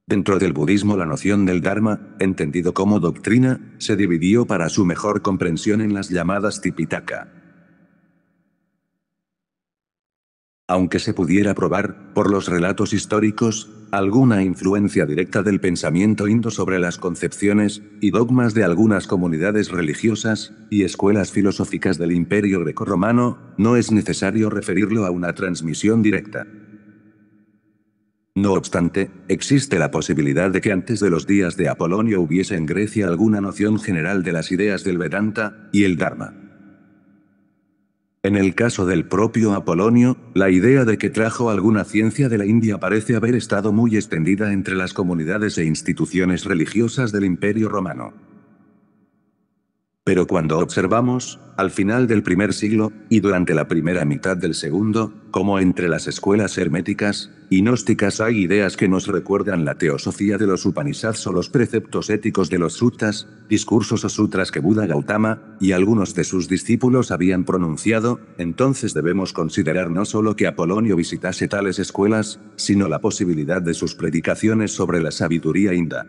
Dentro del budismo la noción del Dharma, entendido como doctrina, se dividió para su mejor comprensión en las llamadas Tipitaka. Aunque se pudiera probar, por los relatos históricos, alguna influencia directa del pensamiento indo sobre las concepciones y dogmas de algunas comunidades religiosas y escuelas filosóficas del Imperio Grecorromano, no es necesario referirlo a una transmisión directa. No obstante, existe la posibilidad de que antes de los días de Apolonio hubiese en Grecia alguna noción general de las ideas del Vedanta y el Dharma. En el caso del propio Apolonio, la idea de que trajo alguna ciencia de la India parece haber estado muy extendida entre las comunidades e instituciones religiosas del Imperio Romano. Pero cuando observamos, al final del primer siglo, y durante la primera mitad del segundo, como entre las escuelas herméticas y gnósticas hay ideas que nos recuerdan la teosofía de los Upanishads o los preceptos éticos de los suttas, discursos o sutras que Buda Gautama y algunos de sus discípulos habían pronunciado, entonces debemos considerar no solo que Apolonio visitase tales escuelas, sino la posibilidad de sus predicaciones sobre la sabiduría inda.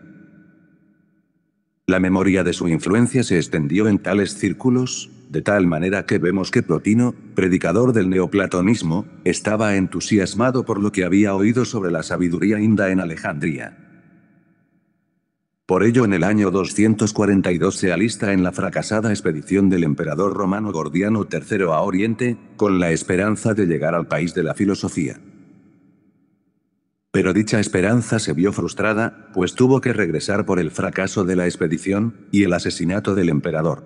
La memoria de su influencia se extendió en tales círculos, de tal manera que vemos que Plotino, predicador del neoplatonismo, estaba entusiasmado por lo que había oído sobre la sabiduría inda en Alejandría. Por ello en el año 242 se alista en la fracasada expedición del emperador romano Gordiano III a Oriente, con la esperanza de llegar al país de la filosofía. Pero dicha esperanza se vio frustrada, pues tuvo que regresar por el fracaso de la expedición y el asesinato del emperador.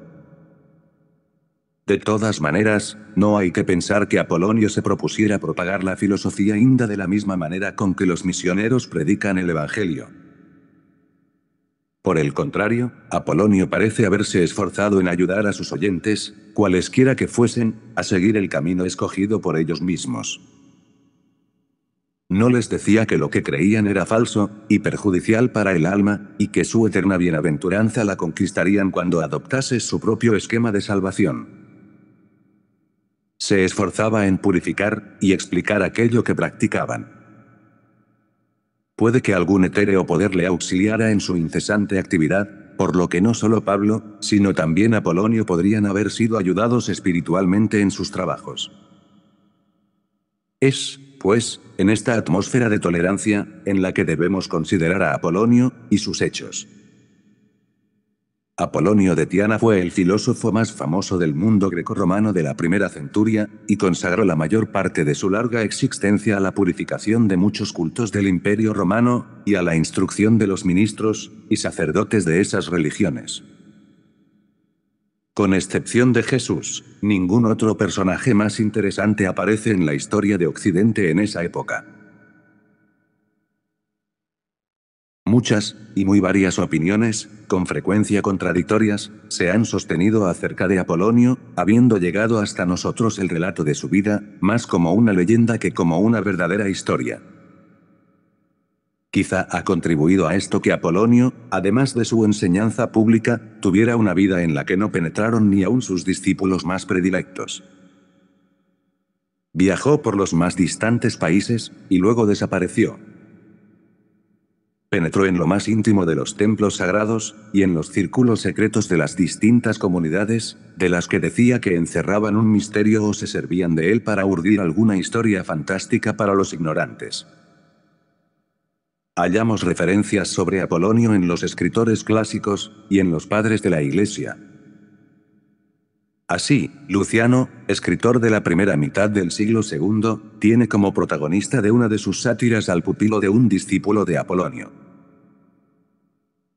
De todas maneras, no hay que pensar que Apolonio se propusiera propagar la filosofía inda de la misma manera con que los misioneros predican el Evangelio. Por el contrario, Apolonio parece haberse esforzado en ayudar a sus oyentes, cualesquiera que fuesen, a seguir el camino escogido por ellos mismos. No les decía que lo que creían era falso y perjudicial para el alma, y que su eterna bienaventuranza la conquistarían cuando adoptase su propio esquema de salvación. Se esforzaba en purificar y explicar aquello que practicaban. Puede que algún etéreo poder le auxiliara en su incesante actividad, por lo que no solo Pablo, sino también Apolonio podrían haber sido ayudados espiritualmente en sus trabajos. Es, pues, en esta atmósfera de tolerancia, en la que debemos considerar a Apolonio y sus hechos. Apolonio de Tiana fue el filósofo más famoso del mundo grecorromano de la primera centuria, y consagró la mayor parte de su larga existencia a la purificación de muchos cultos del Imperio Romano, y a la instrucción de los ministros y sacerdotes de esas religiones. Con excepción de Jesús, ningún otro personaje más interesante aparece en la historia de Occidente en esa época. Muchas, y muy varias opiniones, con frecuencia contradictorias, se han sostenido acerca de Apolonio, habiendo llegado hasta nosotros el relato de su vida, más como una leyenda que como una verdadera historia. Quizá ha contribuido a esto que Apolonio, además de su enseñanza pública, tuviera una vida en la que no penetraron ni aun sus discípulos más predilectos. Viajó por los más distantes países, y luego desapareció. Penetró en lo más íntimo de los templos sagrados, y en los círculos secretos de las distintas comunidades, de las que decía que encerraban un misterio o se servían de él para urdir alguna historia fantástica para los ignorantes. Hallamos referencias sobre Apolonio en los escritores clásicos, y en los padres de la Iglesia. Así, Luciano, escritor de la primera mitad del siglo II, tiene como protagonista de una de sus sátiras al pupilo de un discípulo de Apolonio.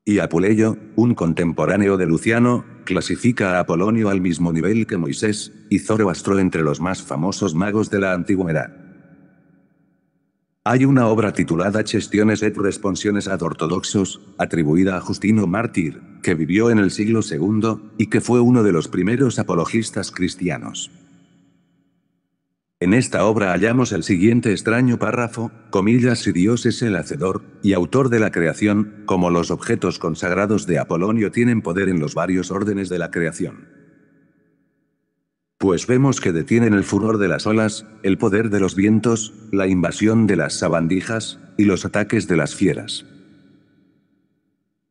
Y Apuleyo, un contemporáneo de Luciano, clasifica a Apolonio al mismo nivel que Moisés y Zoroastro entre los más famosos magos de la antigüedad. Hay una obra titulada Questiones et Responsiones ad Ortodoxos, atribuida a Justino Mártir, que vivió en el siglo II, y que fue uno de los primeros apologistas cristianos. En esta obra hallamos el siguiente extraño párrafo, comillas: si Dios es el hacedor y autor de la creación, como los objetos consagrados de Apolonio tienen poder en los varios órdenes de la creación. Pues vemos que detienen el furor de las olas, el poder de los vientos, la invasión de las sabandijas, y los ataques de las fieras.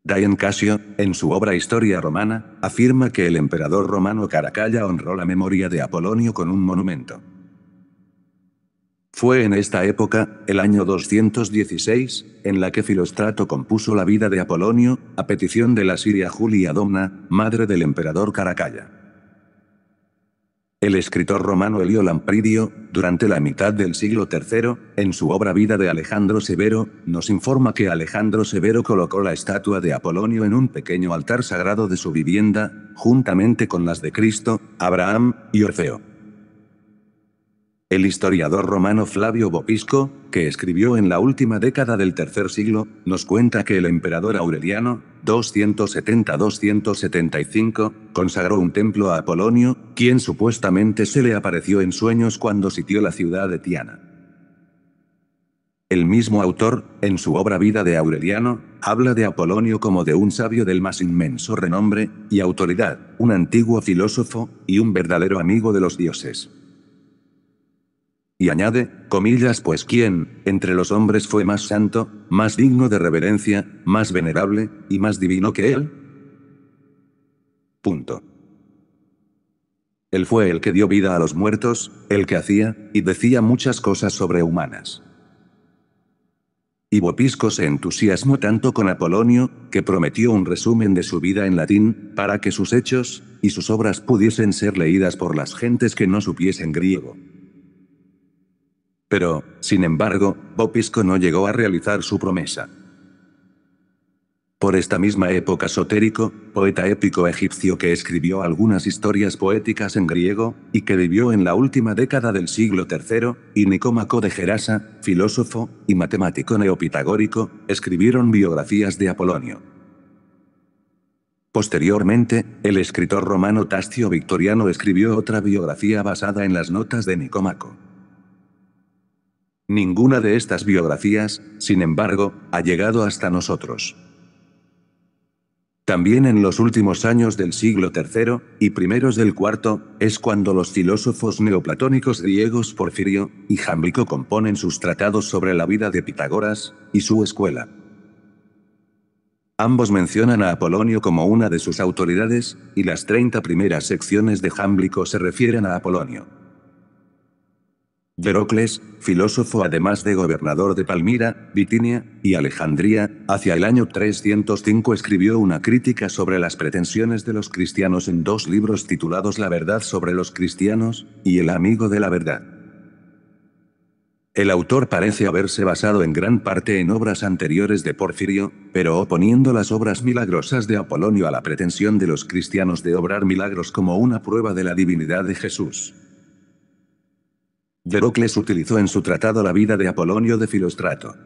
Dion Casio, en su obra Historia Romana, afirma que el emperador romano Caracalla honró la memoria de Apolonio con un monumento. Fue en esta época, el año 216, en la que Filóstrato compuso la vida de Apolonio, a petición de la siria Julia Domna, madre del emperador Caracalla. El escritor romano Elio Lampridio, durante la mitad del siglo III, en su obra Vida de Alejandro Severo, nos informa que Alejandro Severo colocó la estatua de Apolonio en un pequeño altar sagrado de su vivienda, juntamente con las de Cristo, Abraham y Orfeo. El historiador romano Flavio Vopisco, que escribió en la última década del tercer siglo, nos cuenta que el emperador Aureliano, 270-275, consagró un templo a Apolonio, quien supuestamente se le apareció en sueños cuando sitió la ciudad de Tiana. El mismo autor, en su obra Vida de Aureliano, habla de Apolonio como de un sabio del más inmenso renombre y autoridad, un antiguo filósofo y un verdadero amigo de los dioses. Y añade, comillas: pues ¿quién, entre los hombres fue más santo, más digno de reverencia, más venerable, y más divino que él? Punto. Él fue el que dio vida a los muertos, el que hacía y decía muchas cosas sobrehumanas. Y Vopisco se entusiasmó tanto con Apolonio, que prometió un resumen de su vida en latín, para que sus hechos y sus obras pudiesen ser leídas por las gentes que no supiesen griego. Pero, sin embargo, Vopisco no llegó a realizar su promesa. Por esta misma época Sotérico, poeta épico egipcio que escribió algunas historias poéticas en griego, y que vivió en la última década del siglo III, y Nicómaco de Gerasa, filósofo y matemático neopitagórico, escribieron biografías de Apolonio. Posteriormente, el escritor romano Tascio Victoriano escribió otra biografía basada en las notas de Nicómaco. Ninguna de estas biografías, sin embargo, ha llegado hasta nosotros. También en los últimos años del siglo III y primeros del IV, es cuando los filósofos neoplatónicos griegos Porfirio y Jámblico componen sus tratados sobre la vida de Pitágoras y su escuela. Ambos mencionan a Apolonio como una de sus autoridades, y las 30 primeras secciones de Jámblico se refieren a Apolonio. Hierocles, filósofo además de gobernador de Palmira, Bitinia y Alejandría, hacia el año 305 escribió una crítica sobre las pretensiones de los cristianos en 2 libros titulados La verdad sobre los cristianos y El amigo de la verdad. El autor parece haberse basado en gran parte en obras anteriores de Porfirio, pero oponiendo las obras milagrosas de Apolonio a la pretensión de los cristianos de obrar milagros como una prueba de la divinidad de Jesús. Hierocles utilizó en su tratado la vida de Apolonio de Filóstrato.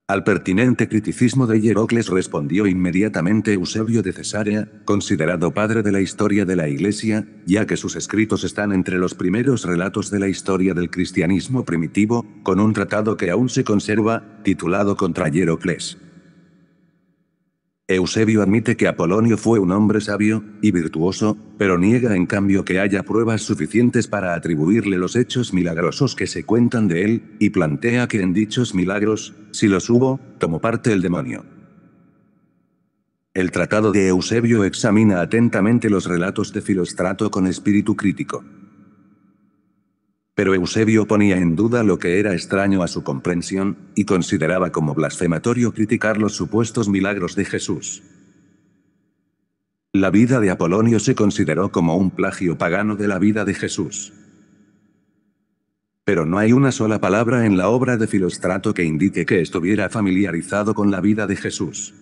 Al pertinente criticismo de Hierocles respondió inmediatamente Eusebio de Cesarea, considerado padre de la historia de la Iglesia, ya que sus escritos están entre los primeros relatos de la historia del cristianismo primitivo, con un tratado que aún se conserva, titulado Contra Hierocles. Eusebio admite que Apolonio fue un hombre sabio y virtuoso, pero niega en cambio que haya pruebas suficientes para atribuirle los hechos milagrosos que se cuentan de él, y plantea que en dichos milagros, si los hubo, tomó parte el demonio. El tratado de Eusebio examina atentamente los relatos de Filóstrato con espíritu crítico. Pero Eusebio ponía en duda lo que era extraño a su comprensión, y consideraba como blasfematorio criticar los supuestos milagros de Jesús. La vida de Apolonio se consideró como un plagio pagano de la vida de Jesús. Pero no hay una sola palabra en la obra de Filóstrato que indique que estuviera familiarizado con la vida de Jesús.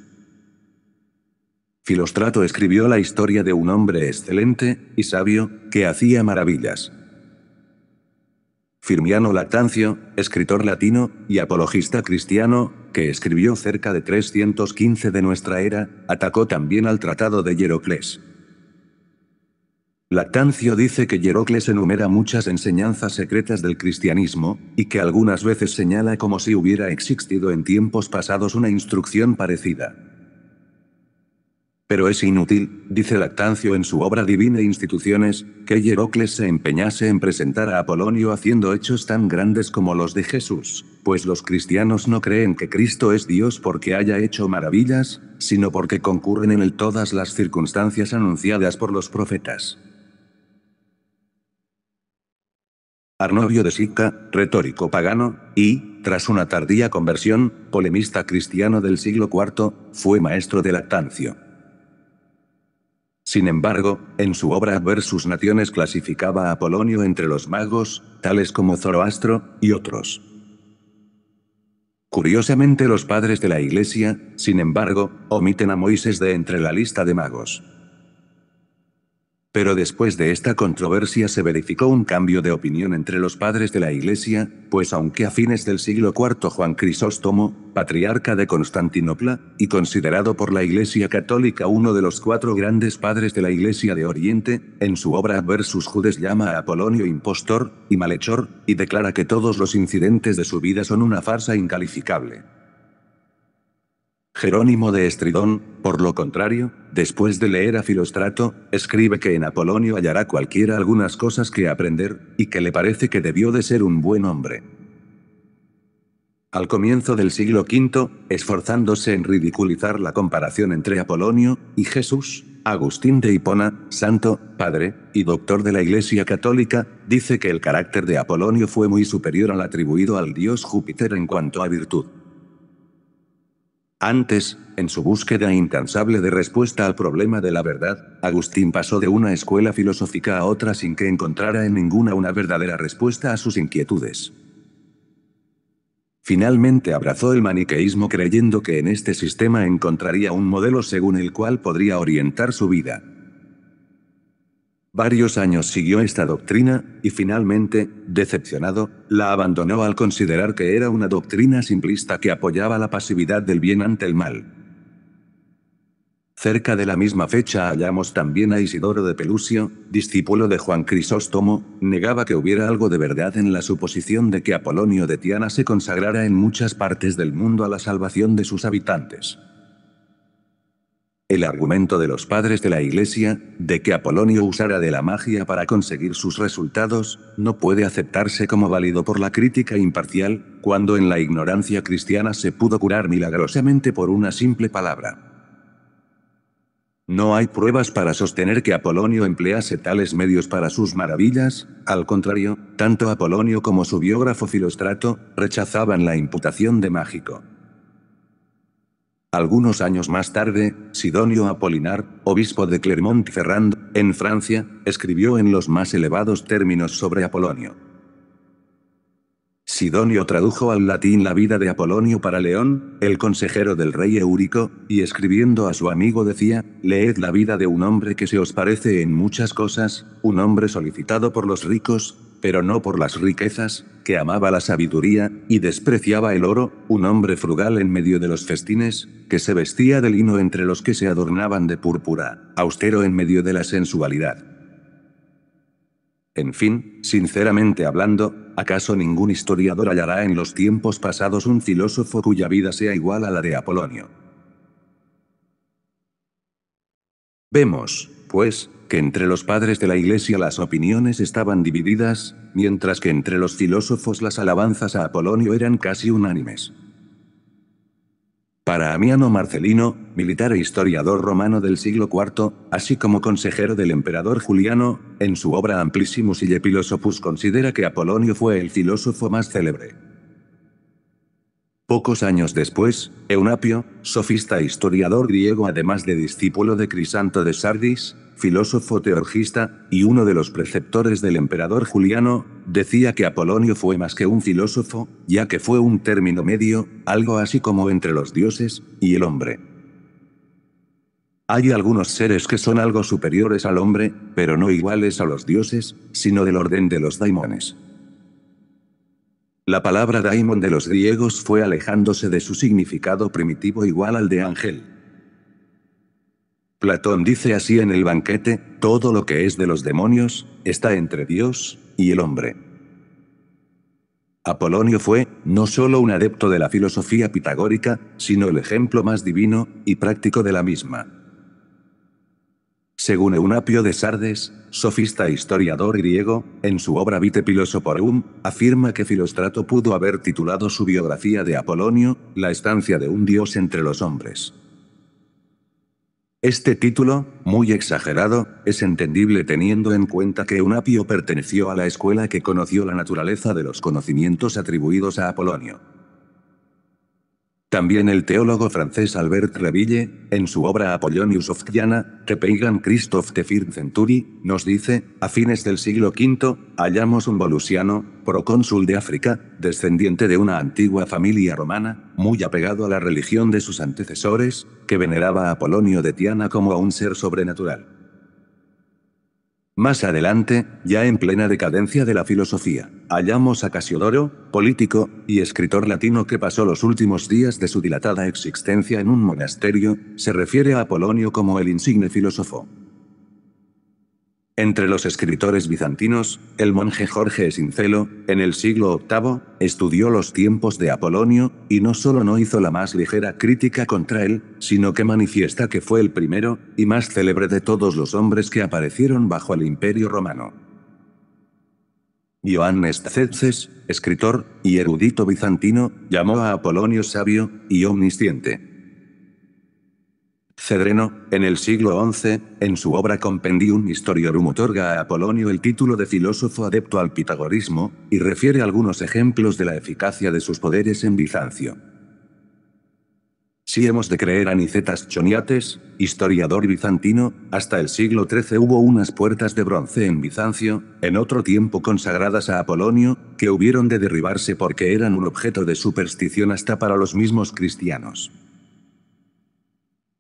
Filóstrato escribió la historia de un hombre excelente y sabio, que hacía maravillas. Firmiano Lactancio, escritor latino y apologista cristiano, que escribió cerca de 315 de nuestra era, atacó también al tratado de Hierocles. Lactancio dice que Hierocles enumera muchas enseñanzas secretas del cristianismo, y que algunas veces señala como si hubiera existido en tiempos pasados una instrucción parecida. Pero es inútil, dice Lactancio en su obra Divina Instituciones, que Hierocles se empeñase en presentar a Apolonio haciendo hechos tan grandes como los de Jesús, pues los cristianos no creen que Cristo es Dios porque haya hecho maravillas, sino porque concurren en él todas las circunstancias anunciadas por los profetas. Arnovio de Sica, retórico pagano, y, tras una tardía conversión, polemista cristiano del siglo IV, fue maestro de Lactancio. Sin embargo, en su obra Versus Nationes clasificaba a Apolonio entre los magos, tales como Zoroastro, y otros. Curiosamente los padres de la Iglesia, sin embargo, omiten a Moisés de entre la lista de magos. Pero después de esta controversia se verificó un cambio de opinión entre los padres de la Iglesia, pues aunque a fines del siglo IV Juan Crisóstomo, patriarca de Constantinopla, y considerado por la Iglesia católica uno de los 4 grandes padres de la Iglesia de Oriente, en su obra Versus Judes llama a Apolonio impostor y malhechor, y declara que todos los incidentes de su vida son una farsa incalificable. Jerónimo de Estridón, por lo contrario, después de leer a Filóstrato, escribe que en Apolonio hallará cualquiera algunas cosas que aprender, y que le parece que debió de ser un buen hombre. Al comienzo del siglo V, esforzándose en ridiculizar la comparación entre Apolonio y Jesús, Agustín de Hipona, santo, padre y doctor de la Iglesia católica, dice que el carácter de Apolonio fue muy superior al atribuido al dios Júpiter en cuanto a virtud. Antes, en su búsqueda incansable de respuesta al problema de la verdad, Agustín pasó de una escuela filosófica a otra sin que encontrara en ninguna una verdadera respuesta a sus inquietudes. Finalmente abrazó el maniqueísmo creyendo que en este sistema encontraría un modelo según el cual podría orientar su vida. Varios años siguió esta doctrina, y finalmente, decepcionado, la abandonó al considerar que era una doctrina simplista que apoyaba la pasividad del bien ante el mal. Cerca de la misma fecha hallamos también a Isidoro de Pelusio, discípulo de Juan Crisóstomo, negaba que hubiera algo de verdad en la suposición de que Apolonio de Tiana se consagrara en muchas partes del mundo a la salvación de sus habitantes. El argumento de los padres de la Iglesia, de que Apolonio usara de la magia para conseguir sus resultados, no puede aceptarse como válido por la crítica imparcial, cuando en la ignorancia cristiana se pudo curar milagrosamente por una simple palabra. No hay pruebas para sostener que Apolonio emplease tales medios para sus maravillas, al contrario, tanto Apolonio como su biógrafo Filóstrato, rechazaban la imputación de mágico. Algunos años más tarde, Sidonio Apolinar, obispo de Clermont-Ferrand, en Francia, escribió en los más elevados términos sobre Apolonio. Sidonio tradujo al latín la vida de Apolonio para León, el consejero del rey Eurico, y escribiendo a su amigo decía: «Leed la vida de un hombre que se os parece en muchas cosas, un hombre solicitado por los ricos, pero no por las riquezas, que amaba la sabiduría, y despreciaba el oro, un hombre frugal en medio de los festines, que se vestía de lino entre los que se adornaban de púrpura, austero en medio de la sensualidad». En fin, sinceramente hablando, ¿acaso ningún historiador hallará en los tiempos pasados un filósofo cuya vida sea igual a la de Apolonio? Vemos, pues, que entre los padres de la Iglesia las opiniones estaban divididas, mientras que entre los filósofos las alabanzas a Apolonio eran casi unánimes. Para Amiano Marcelino, militar e historiador romano del siglo IV, así como consejero del emperador Juliano, en su obra Amplissimus Ille Philosophus considera que Apolonio fue el filósofo más célebre. Pocos años después, Eunapio, sofista e historiador griego además de discípulo de Crisanto de Sardis, filósofo teurgista, y uno de los preceptores del emperador Juliano, decía que Apolonio fue más que un filósofo, ya que fue un término medio, algo así como entre los dioses y el hombre. Hay algunos seres que son algo superiores al hombre, pero no iguales a los dioses, sino del orden de los daimones. La palabra daimon de los griegos fue alejándose de su significado primitivo igual al de ángel. Platón dice así en el banquete, todo lo que es de los demonios, está entre Dios y el hombre. Apolonio fue, no solo un adepto de la filosofía pitagórica, sino el ejemplo más divino y práctico de la misma. Según Eunapio de Sardes, sofista e historiador griego, en su obra Vitae Philosophorum, afirma que Filóstrato pudo haber titulado su biografía de Apolonio, La estancia de un dios entre los hombres. Este título, muy exagerado, es entendible teniendo en cuenta que Eunapio perteneció a la escuela que conoció la naturaleza de los conocimientos atribuidos a Apolonio. También el teólogo francés Albert Reville, en su obra Apollonius of Tyana, The Pagan Christophe the First Century, nos dice, a fines del siglo V, hallamos un volusiano, procónsul de África, descendiente de una antigua familia romana, muy apegado a la religión de sus antecesores, que veneraba a Apolonio de Tyana como a un ser sobrenatural. Más adelante, ya en plena decadencia de la filosofía, hallamos a Casiodoro, político y escritor latino que pasó los últimos días de su dilatada existencia en un monasterio, se refiere a Apolonio como el insigne filósofo. Entre los escritores bizantinos, el monje Jorge Esincelo, en el siglo VIII, estudió los tiempos de Apolonio, y no solo no hizo la más ligera crítica contra él, sino que manifiesta que fue el primero, y más célebre de todos los hombres que aparecieron bajo el Imperio Romano. Ioannes Tzetzes, escritor y erudito bizantino, llamó a Apolonio sabio y omnisciente. Cedreno, en el siglo XI, en su obra Compendium Historiorum otorga a Apolonio el título de filósofo adepto al pitagorismo, y refiere algunos ejemplos de la eficacia de sus poderes en Bizancio. Si hemos de creer a Nicetas Choniates, historiador bizantino, hasta el siglo XIII hubo unas puertas de bronce en Bizancio, en otro tiempo consagradas a Apolonio, que hubieron de derribarse porque eran un objeto de superstición hasta para los mismos cristianos.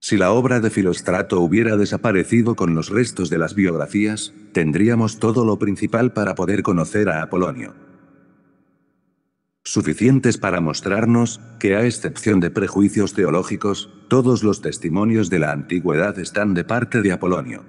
Si la obra de Filóstrato hubiera desaparecido con los restos de las biografías, tendríamos todo lo principal para poder conocer a Apolonio. Suficientes para mostrarnos que, a excepción de prejuicios teológicos, todos los testimonios de la antigüedad están de parte de Apolonio.